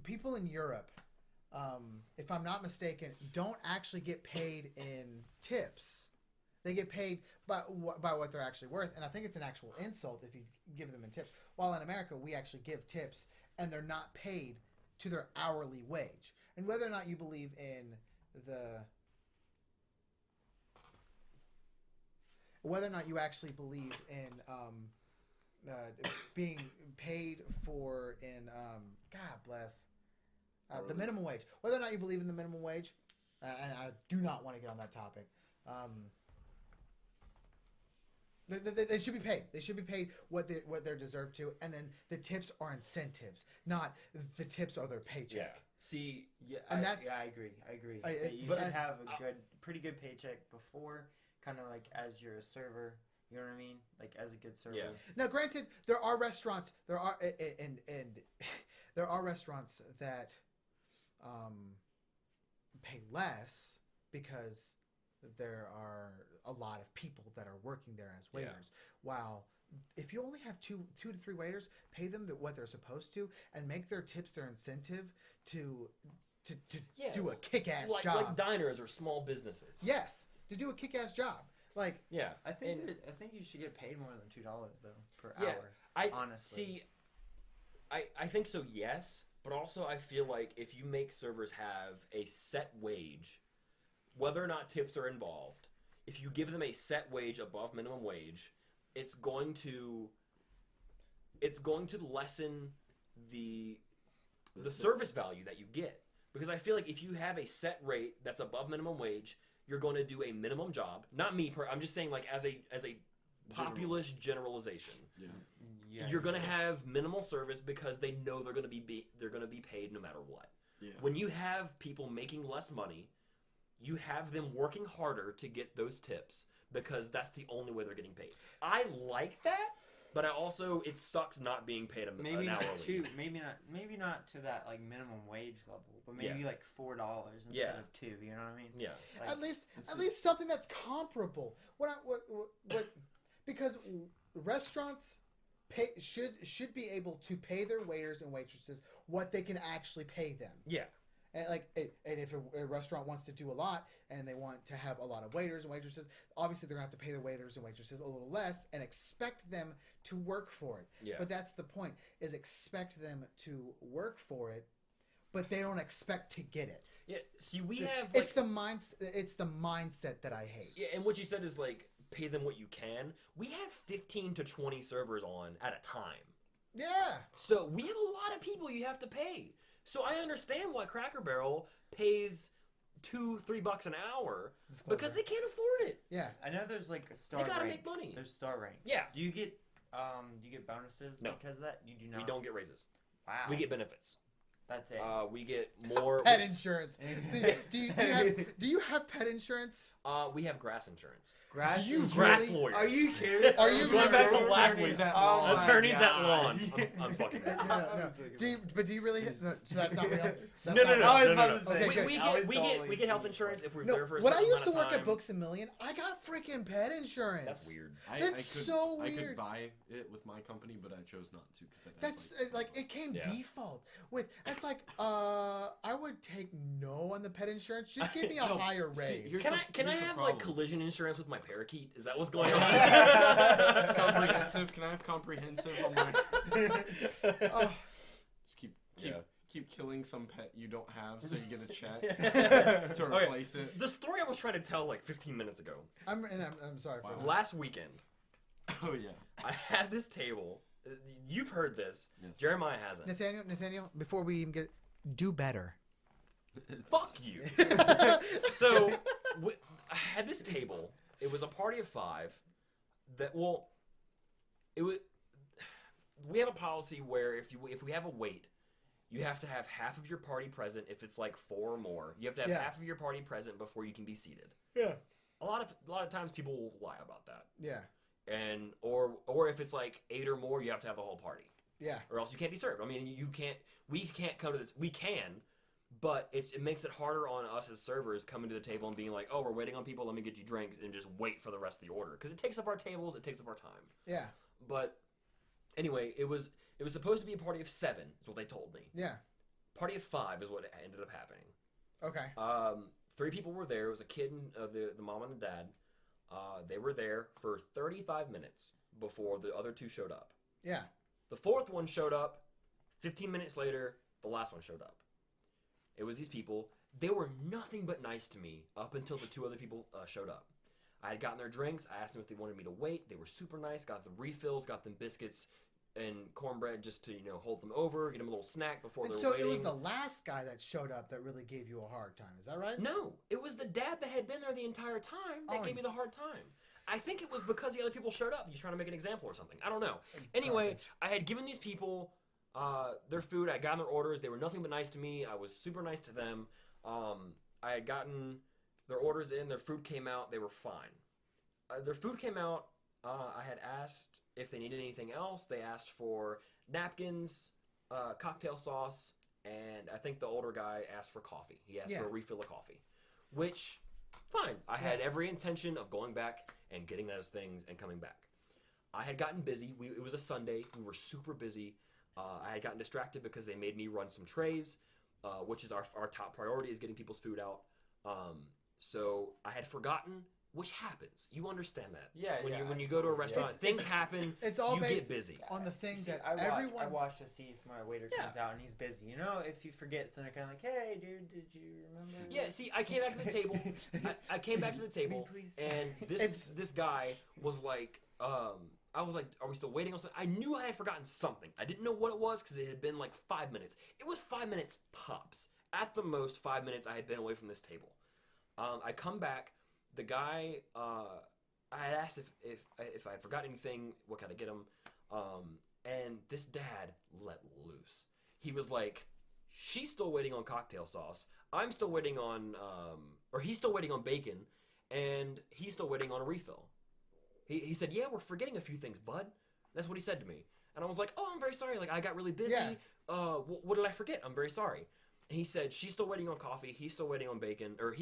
People in Europe, if I'm not mistaken, don't actually get paid in tips. They get paid by what they're actually worth, and I think it's an actual insult if you give them in tips. While in America, we actually give tips, and they're not paid to their hourly wage. And whether or not you believe in whether or not you actually believe in being paid for God bless. The minimum wage. Whether or not you believe in the minimum wage, and I do not want to get on that topic. They should be paid. They should be paid what they're deserved to, and then the tips are incentives, not the tips are their paycheck. See, Yeah, And I agree. You but should have a pretty good paycheck before, kind of like as you're a server. You know what I mean? Like as a good server. Yeah. Now, granted, there are restaurants. There are and there are restaurants that pay less because there are a lot of people that are working there as waiters. While if you only have two to three waiters, pay them what they're supposed to, and make their tips their incentive to do a kick-ass job. Like diners or small businesses. Yes, to do a kick-ass job. Like, yeah, I think you should get paid more than $2 though per hour. Honestly, I think so. Yes, but also I feel like if you make servers have a set wage, whether or not tips are involved, if you give them a set wage above minimum wage, it's going to lessen the service value that you get. Because I feel like if you have a set rate that's above minimum wage, you're going to do a minimum job. Not me, I'm just saying like as a populous generalization. Yeah. You're going to have minimal service because they know they're going to be paid no matter what. Yeah. When you have people making less money, you have them working harder to get those tips because that's the only way they're getting paid. I like that, but it sucks not being paid an hourly. Maybe not to that like minimum wage level, but maybe like $4 instead of $2. You know what I mean? Yeah. Like, at least something that's comparable. Because restaurants should be able to pay their waiters and waitresses what they can actually pay them. Yeah. And if a restaurant wants to do a lot and they want to have a lot of waiters and waitresses, obviously they're going to have to pay the waiters and waitresses a little less and expect them to work for it. Yeah. But that's the point, is expect them to work for it, but they don't expect to get it. Yeah. See, we have it's the mindset that I hate. Yeah, and what you said is like pay them what you can. We have 15 to 20 servers on at a time. Yeah. So we have a lot of people you have to pay. So I understand why Cracker Barrel pays $2-3 an hour because they can't afford it. Yeah. I know there's like a star. They gotta ranks. make money. There's star ranks. Yeah. Do you get bonuses No. because of that? You do not. We don't get raises. Wow. We get benefits. That's it. We get more Pet insurance. Do you have pet insurance? We have grass insurance. Grass. Do you Grass really? lawyers. Are you kidding? Are you going back to last Attorneys week? at Oh law. my Attorneys at God. lawn. I'm fucking. No. Do you really? No, so that's not real. That's No. not real? I was about No. to say, Okay, good. We get health insurance if we're No, there for a when I certain used to amount of work at time. Books A Million, I got freaking pet insurance. That's weird. I That's so I could weird. buy it with my company, but I chose not to because That's like it came Yeah. default with. That's like I would take no on the pet insurance. Just give me a No, higher see, raise. here's Can the- I here's the have problem. like collision insurance with my parakeet? Is that what's going on? comprehensive. Can I have comprehensive on my? Oh, Just keep killing some pet you don't have, so you get a check to Okay. replace it. The story I was trying to tell like 15 minutes ago. I'm sorry for Wow. that. Last weekend, Oh yeah. I had this table. You've heard this. Yes. Jeremiah hasn't. Nathaniel, before we even get, do better. Fuck you. So, I had this table. It was a party of 5. We have a policy where if we have a wait, you have to have half of your party present. If it's like 4 or more, you have to have half of your party present before you can be seated. Yeah. A lot of times people will lie about that. Yeah. And or if it's like 8 or more, you have to have the whole party. Yeah. Or else you can't be served. I mean, we can't come to this. We can, but it makes it harder on us as servers coming to the table and being like, oh, we're waiting on people. Let me get you drinks and just wait for the rest of the order because it takes up our tables. It takes up our time. Yeah. But anyway, it was supposed to be a party of 7. Is what they told me. Yeah. Party of 5 is what ended up happening. Okay. 3 people were there. It was a kid and the mom and the dad. They were there for 35 minutes before the other 2 showed up. Yeah. The 4th one showed up. 15 minutes later, the last one showed up. It was these people. They were nothing but nice to me up until the 2 other people showed up. I had gotten their drinks. I asked them if they wanted me to wait. They were super nice. Got the refills. Got them biscuits and cornbread just to hold them over. Get them a little snack before they're waiting. So it was the last guy that showed up that really gave you a hard time. Is that right? No, it was the dad that had been there the entire time that gave me the hard time. I think it was because the other people showed up. He's trying to make an example or something. I don't know. Anyway, Garbage. I had given these people their food. I got their orders. They were nothing but nice to me. I was super nice to them. I had gotten their orders in. Their food came out. They were fine. Their food came out. I had asked if they needed anything else. They asked for napkins, cocktail sauce, and I think the older guy asked for coffee. He asked for a refill of coffee, which, fine. I had every intention of going back and getting those things and coming back. I had gotten busy. It was a Sunday. We were super busy. I had gotten distracted because they made me run some trays, which is our top priority is getting people's food out. So I had forgotten, which happens. You understand that. Yeah, when you go to a restaurant, things happen. It's all you based get busy. on the thing that I everyone. watch to see if my waiter comes out and he's busy. You know, if you forget, so they're kind of like, "Hey, dude, did you remember?" Yeah. See, I came back to the table. I came back to the table, and this guy was like, I was like, "Are we still waiting on something?" I knew I had forgotten something. I didn't know what it was because it had been like 5 minutes. It was 5 minutes tops. At the most, 5 minutes I had been away from this table. I come back. The guy, I had asked if I had forgotten anything, what can I get him? And this dad let loose. He was like, she's still waiting on cocktail sauce. I'm still waiting on, or he's still waiting on bacon, and he's still waiting on a refill. He said, yeah, we're forgetting a few things, bud. That's what he said to me. And I was like, oh, I'm very sorry. Like, I got really busy. Yeah. What did I forget? I'm very sorry. And he said, she's still waiting on coffee. He's still waiting on bacon, or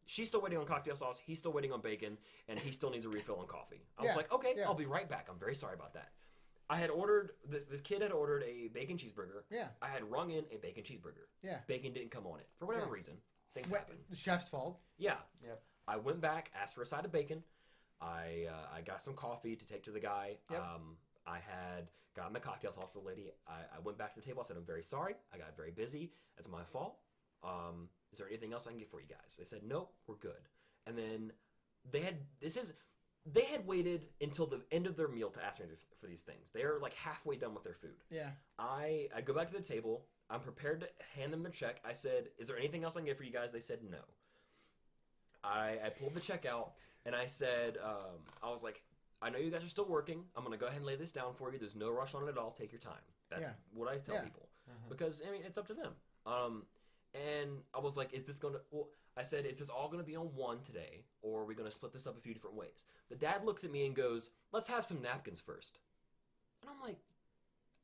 she's still waiting on cocktail sauce. He's still waiting on bacon, and he still needs a refill on coffee. I was like, okay, I'll be right back. I'm very sorry about that. I had ordered this kid had ordered a bacon cheeseburger. Yeah. I had rung in a bacon cheeseburger. Yeah. Bacon didn't come on it for whatever reason. Things happen. The chef's fault. Yeah. Yep. I went back, asked for a side of bacon. I got some coffee to take to the guy. Yep. I had gotten the cocktail sauce for the lady. I went back to the table. I said, I'm very sorry. I got very busy. That's my fault. Is there anything else I can get for you guys? They said, nope, we're good. And then they had waited until the end of their meal to ask me for these things. They're like halfway done with their food. Yeah. I go back to the table. I'm prepared to hand them a check. I said, is there anything else I can get for you guys? They said no. I pulled the check out and I said, I was like, I know you guys are still working. I'm going to go ahead and lay this down for you. There's no rush on it at all. Take your time. That's what I tell people. Because, I mean, it's up to them. And I was like, is this going to... Well, I said, is this all going to be on one today, or are we going to split this up a few different ways? The dad looks at me and goes, let's have some napkins first. And I'm like,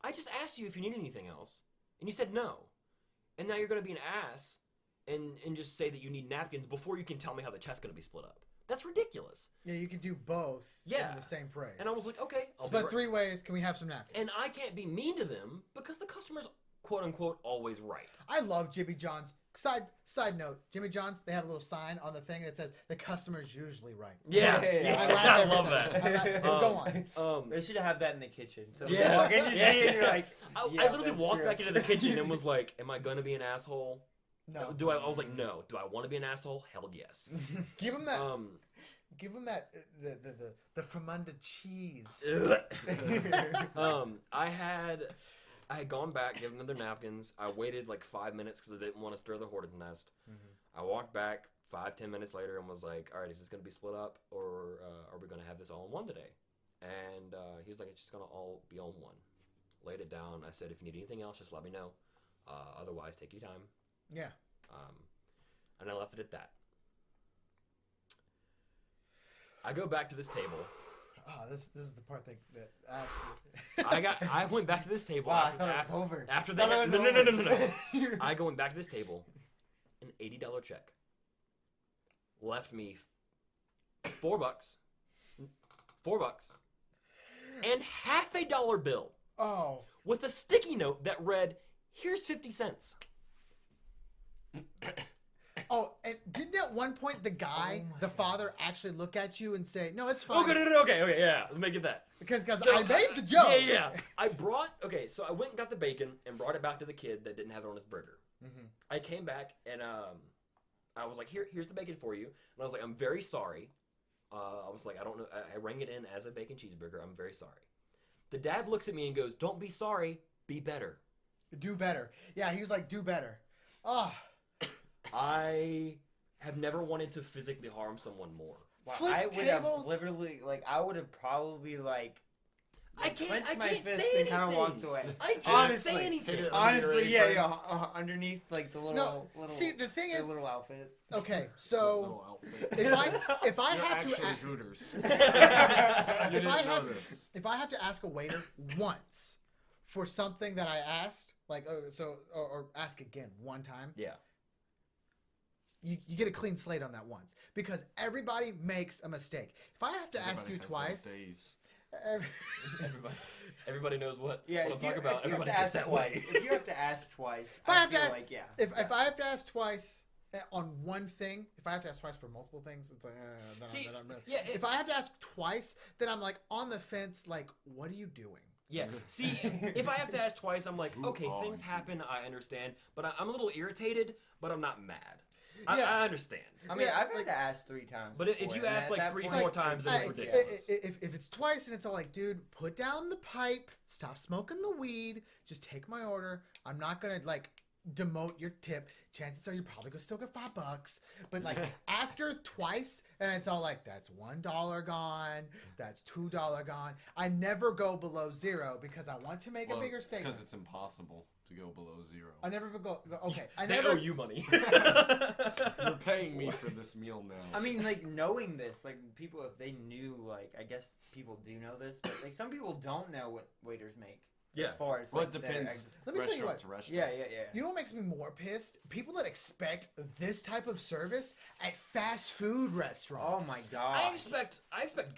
I just asked you if you need anything else, and you said no. And now you're going to be an ass and just say that you need napkins before you can tell me how the check's going to be split up. That's ridiculous. Yeah, you can do both in the same phrase. And I was like, okay. Split 3 ways. Can we have some napkins? And I can't be mean to them because the customer's quote-unquote always right. I love Jimmy John's. Side note, Jimmy John's, they have a little sign on the thing that says, the customer's usually right. Yeah. I love that. Go on. They should have that in the kitchen. So you walk in, you see it, and you're like, I literally walked back into the kitchen and was like, am I going to be an asshole? No. I was like, no. Do I want to be an asshole? Hell yes. Give him that. Give him that the Fremunda cheese. I had gone back, given them their napkins. I waited like 5 minutes because I didn't want to stir the hornet's nest. I walked back 5-10 minutes later and was like, all right, is this going to be split up, or are we going to have this all in one today? And he was like, it's just going to all be on one. Laid it down. I said, if you need anything else, just let me know. Otherwise, take your time. Yeah. And I left it at that. I go back to this table. Oh, this is the part that actually... I went back to this table. Wow, I thought it was over. After that, no. I went back to this table. An $80 check left me $4, and half a dollar bill. Oh. With a sticky note that read, "Here's 50 cents." Oh, and didn't at one point the father, actually look at you and say, "No, it's fine." Okay, yeah. Let's make it that. Because I made the joke. Yeah. So I went and got the bacon and brought it back to the kid that didn't have it on his burger. I came back and I was like, here's the bacon for you. And I was like, I'm very sorry. I was like, I don't know. I rang it in as a bacon cheeseburger. I'm very sorry. The dad looks at me and goes, don't be sorry. Be better. Do better. Yeah, he was like, do better. Oh. I have never wanted to physically harm someone more. Wow, I would have literally, I would have probably, I can't my say fist anything. and kind of walked away. I can't Honestly. say anything. Honestly, yeah, underneath like the little, See, the thing is, little outfit. okay, so if I You're have to actually Hooters. if I have to ask a waiter once for something that I asked, like or ask again one time, Yeah. you get a clean slate on that once because everybody makes a mistake. If I have to ask you twice, Everybody knows what Yeah, I'm talking about. if you have Everybody to gets ask that twice, way. if you have to ask twice, If I have to feel ask- like if I have to ask twice on one thing, if I have to ask twice for multiple things, it's like See, then I'm really. yeah, If I have to ask twice, then I'm like on the fence. Like, what are you doing? Yeah. See, if I have to ask twice, I'm like, Move okay, on. things happen. I understand, but I'm a little irritated, but I'm not mad. Yeah. I understand. I mean, Yeah, I've had like- to ask 3 times. But if before, you and ask at like that 3, point- 4 times, then it's I- ridiculous. If it's twice and it's all like, dude, put down the pipe, stop smoking the weed, just take my order. I'm not gonna like demote your tip. Chances are you're probably gonna still get $5. But like after twice, and it's all like, that's $1 gone, that's $2 gone. I never go below 0 because I want to make a bigger statement. Because it's impossible to go below 0. I never go. Okay, I They never. owe you money. You're paying me for this meal now. I mean, like, knowing this, like, people, if they knew, like, I guess people do know this, but, like, some people don't know what waiters make. Yeah. As far as, Well, like, it depends. Let me tell you Restaurant what. to restaurant. Yeah. You know what makes me more pissed? People that expect this type of service at fast food Oh, restaurants. my I God. expect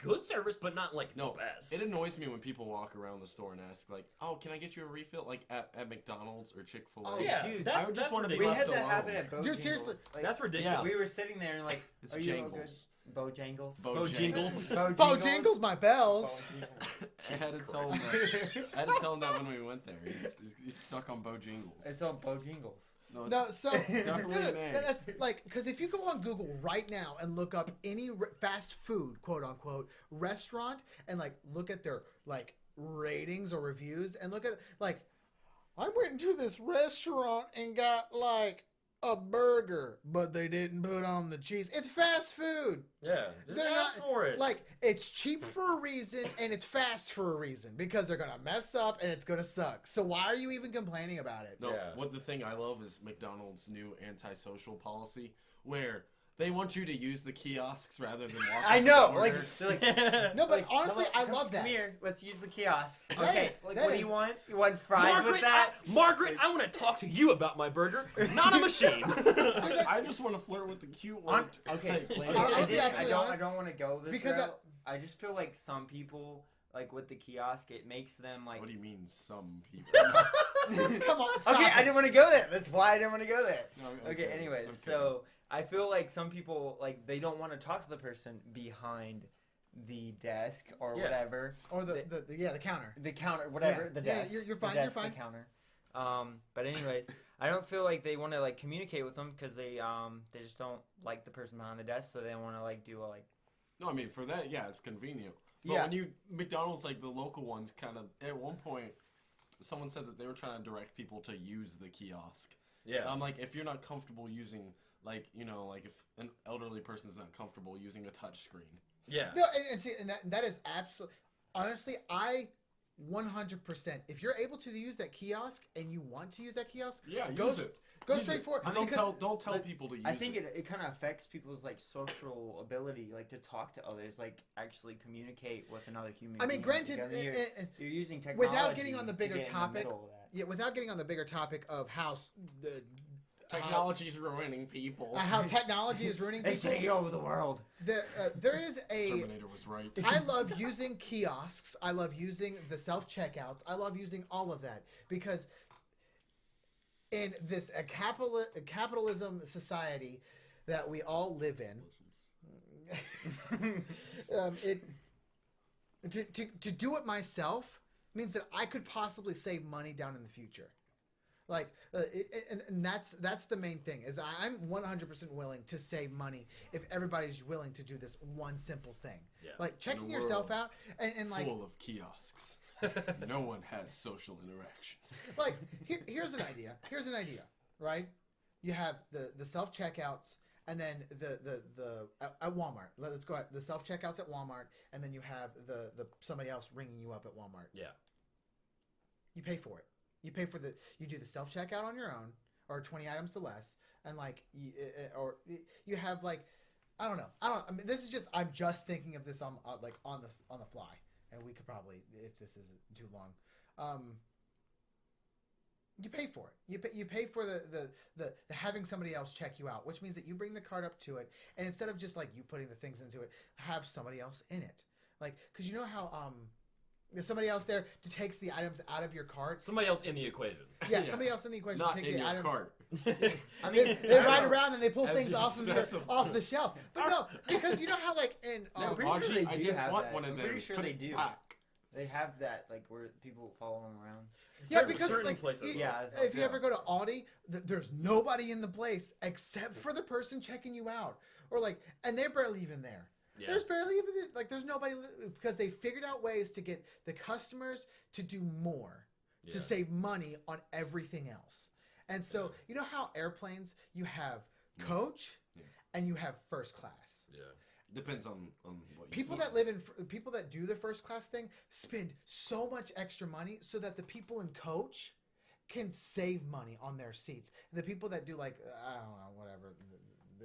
good service, but not like No, the best. it annoys me when people walk around the store and ask, like, "Oh, can I get you a refill?" Like at McDonald's or Chick-fil-A. Oh, yeah, dude, that's, I would just that's wanna be We ridiculous. left had that happen alone. at Bojangles. Dude, seriously, Like, That's ridiculous. we were sitting there and, like, It's are you all good? Jangles. Bojangles? Bojangles. Bojangles, my bells. I had to tell him that when we went there. He's stuck on Bojangles. It's all Bojangles. No, so Definitely an A. that's like because if you go on Google right now and look up any fast food quote unquote restaurant and like look at their like ratings or reviews and look at like I went into this restaurant and got like a burger, but they didn't put on the cheese. It's fast food. Yeah, just They're ask not- for it. Like it's cheap for a reason and it's fast for a reason because they're gonna mess up and it's gonna suck. So why are you even complaining about it? No, Yeah. what the thing I love is McDonald's new antisocial policy where they want you to use the kiosks rather than walk. I up know, the like, order. they're like, No, but honestly, I come- love that. Come here, let's use the kiosk. That Okay, is- like, that what do is- you want? You want fries with that? Margaret, I want to talk to you about my burger, not a machine. I just want to flirt with the cute one. Okay, Like, I'll be absolutely I honest. don't want to go this Because route. I just feel like some people, like with the kiosk, it makes them like. what do you mean, some people? Come on, stop Okay, it. I didn't want to go there. That's why I didn't want to go there. No, Okay, anyways, okay. so I feel like some people like they don't want to talk to the person behind the desk or Yeah. whatever. Or the counter. The counter, whatever, Yeah, the yeah, desk. you're the fine, desk, you're fine. The counter. But anyways, I don't feel like they want to like communicate with them because they just don't like the person behind the desk, so they want to like do a like. No, I mean for that, yeah, it's convenient. But Yeah. when you McDonald's, like the local ones, kind of at one point, someone said that they were trying to direct people to use the kiosk. Yeah. I'm like, if you're not comfortable using, like, you know, like if an elderly person's not comfortable using a touch screen. Yeah. No, and see, and that is absolutely. Honestly, I 100%. If you're able to use that kiosk and you want to use that kiosk, Yeah, go use it. go Use straight it. for it. Don't because- tell people to use I think it. it kind of affects people's like social ability, like to talk to others, like actually communicate with another human. I mean, being, granted, because you're using technology without getting on the to bigger get in the topic, middle of that. yeah, without getting on the bigger topic of how Technology's ruining people. how technology is ruining It's taking people. over the world. There is a. Terminator was right. I love using kiosks. I love using the self checkouts. I love using all of that because in this capitalism society that we all live in, to do it myself means that I could possibly save money down in the future. Like, and that's the main thing is I'm 100% willing to save money if everybody's willing to do this one simple thing. Yeah. Like checking In a yourself world out and like full of kiosks. No one has social interactions. like here's an idea. Here's an idea, right? You have the self checkouts and then at Walmart. Let's go at the self checkouts at Walmart, and then you have the somebody else ringing you up at Walmart. Yeah. You pay for it. You do the self checkout on your own, or 20 items to less, and like you have like I don't know. I mean, this is just I'm just thinking of this on the fly, and we could probably if this isn't too long. You pay for it. You pay for the having somebody else check you out, which means that you bring the cart up to it, and instead of just like you putting the things into it, have somebody else in it. Like, because you know how there's somebody else there to take the items out of your cart. Somebody else in the equation. Yeah, somebody else in the equation Not to take in the your items. cart. I mean, They ride around and they pull As things you off the shelf. But no, because you know how like in I'm pretty Archie, sure they I do didn't have want that. one of I'm those. pretty sure Put they it do. back. They have that, like, where people follow them around. Yeah, because certain like places. if you ever go to Aldi, there's nobody in the place except for the person checking you out, or like, and they're barely even there. Yeah. There's barely even like there's nobody because they figured out ways to get the customers to do more to save money on everything else. And so you know how airplanes you have coach and you have first class. Yeah. Depends on what you People feel. that live in people that do the first class thing spend so much extra money so that the people in coach can save money on their seats. And the people that do like I don't know whatever.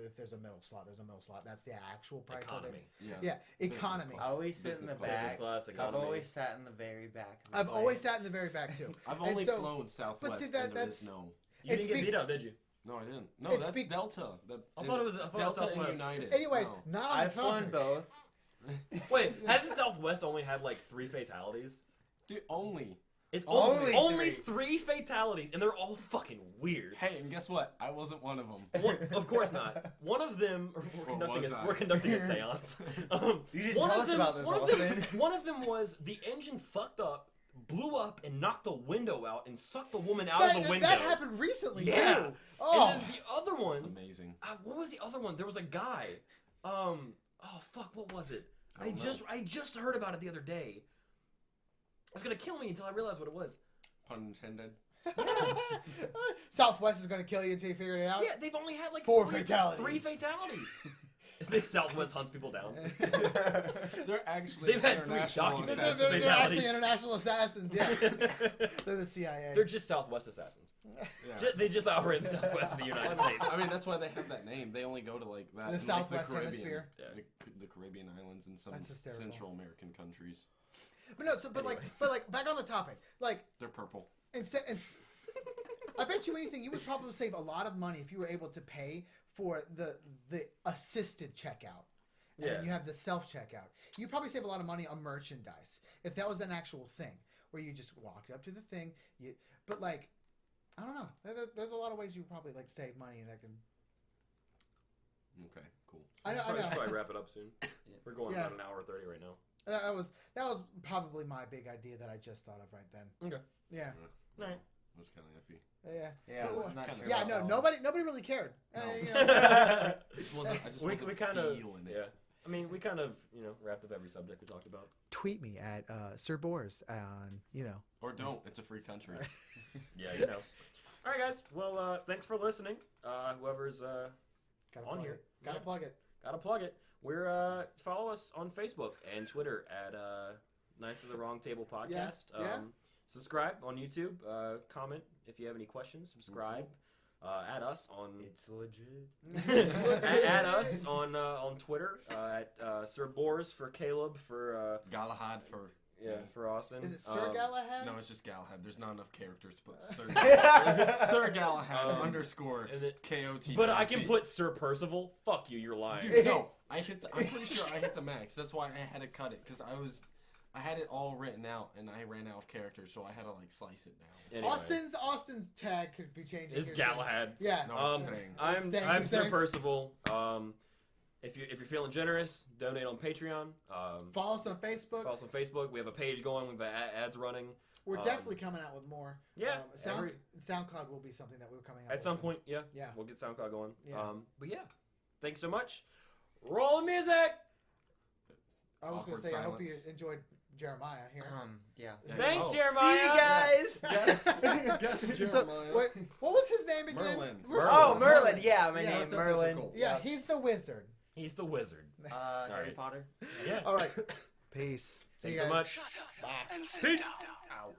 If there's a middle slot, there's a middle slot. That's the actual price Economy. of it. Yeah. Yeah, economy. I always sit in Business the class. back. Business class, I've economy. always sat in the very back. Of the I've plane. always sat in the very back too. I've And only so- flown Southwest, but see, and there that's- is no. You It's didn't get be- beat up, did you? No, I didn't. No, It's that's be- Delta. I thought it was Delta and Southwest. United. Anyways, No. not on I've the flown topic. both. Wait, hasn't Southwest only had like 3 fatalities? Dude, only. It's Only only three. 3 fatalities, and they're all fucking weird. Hey, and guess what? I wasn't one of them. Of course not. One of them, we're conducting a seance. You just One tell of us them, about this, Austin. one of them was the engine fucked up, blew up, and knocked the window out and sucked the woman out of the window. That happened recently Yeah. too. Oh, And then the other one, That's amazing. what was the other one? There was a guy. Oh fuck, what was it? I just heard about it the other day. It was gonna kill me until I realized what it was. Pun intended. Southwest is going to kill you until you figure it out. Yeah, they've only had like 4 3 fatalities. Southwest hunts people down. They're actually They've had 3 international documented assassins. They're fatalities. actually international assassins. Yeah, they're the CIA. They're just Southwest assassins. Yeah. They just operate in the Southwest of the United States. I mean, that's why they have that name. They only go to like that. The in, Southwest like, the Caribbean, Hemisphere. Yeah. The Caribbean islands and some That's hysterical. Central American countries. But no, so but like back on the topic, like They're purple. instead, I bet you anything you would probably save a lot of money if you were able to pay for the assisted checkout. And Yeah. then you have the self checkout. You probably save a lot of money on merchandise if that was an actual thing where you just walked up to the thing. But like, I don't know. There's a lot of ways you probably like save money that can. Okay, cool. I know. Should probably wrap it up soon. We're going Yeah. about an hour 30 right now. That was probably my big idea that I just thought of right then. Okay. Yeah. Alright. It was kind of iffy. Yeah. Yeah, But- I'm not Kinda sure Yeah. about No. that one. Nobody really cared. No. You know, I just we wasn't kind of feeling it. yeah. I mean, we kind of wrapped up every subject we talked about. tweet me at Sir Bors on Or don't. It's a free country. Yeah, All right, guys. Well, thanks for listening. Whoever's gotta On plug here. it. Gotta Yeah. plug it. gotta plug it. We're follow us on Facebook and Twitter at Knights of the Wrong Table Podcast. Yeah. Subscribe on YouTube. Comment if you have any questions. Subscribe. Add us on. It's legit. Add us on Twitter at Sir Bors for Caleb for Galahad for... for Austin. Is it Sir Galahad? No, it's just Galahad. There's not enough characters to put Sir, Sir Galahad underscore and it- KOT. But I can put Sir Percival. Fuck you, you're lying. Dude, no. I'm pretty sure I hit the max. That's why I had to cut it. Because I had it all written out, and I ran out of characters, so I had to, like, slice it down. Anyway, Austin's tag could be changing. it's here Galahad. soon. Yeah. No, it's staying. I'm It's Sir staying. Percival. If you're feeling generous, donate on Patreon. Follow us on Facebook. Follow us on Facebook. We have a page going. We have ads running. We're definitely coming out with more. Yeah, SoundCloud will be something that we're coming out at with some soon. point. Yeah, Yeah. we'll get SoundCloud going. Yeah. But yeah, thanks so much. Roll the music. I was going Awkward to say, I hope you silence. enjoyed Jeremiah here. Yeah. Thanks, Oh. Jeremiah. See you guys. Guess So, Jeremiah. what was his name again? Merlin. Merlin. Yeah, my Yeah, name that's Merlin. difficult. Yeah, he's the wizard. He's the wizard. Harry right. Potter. Yeah. All right. Peace. See Thanks you so guys. much. Shut up and sit Peace. down. Ow.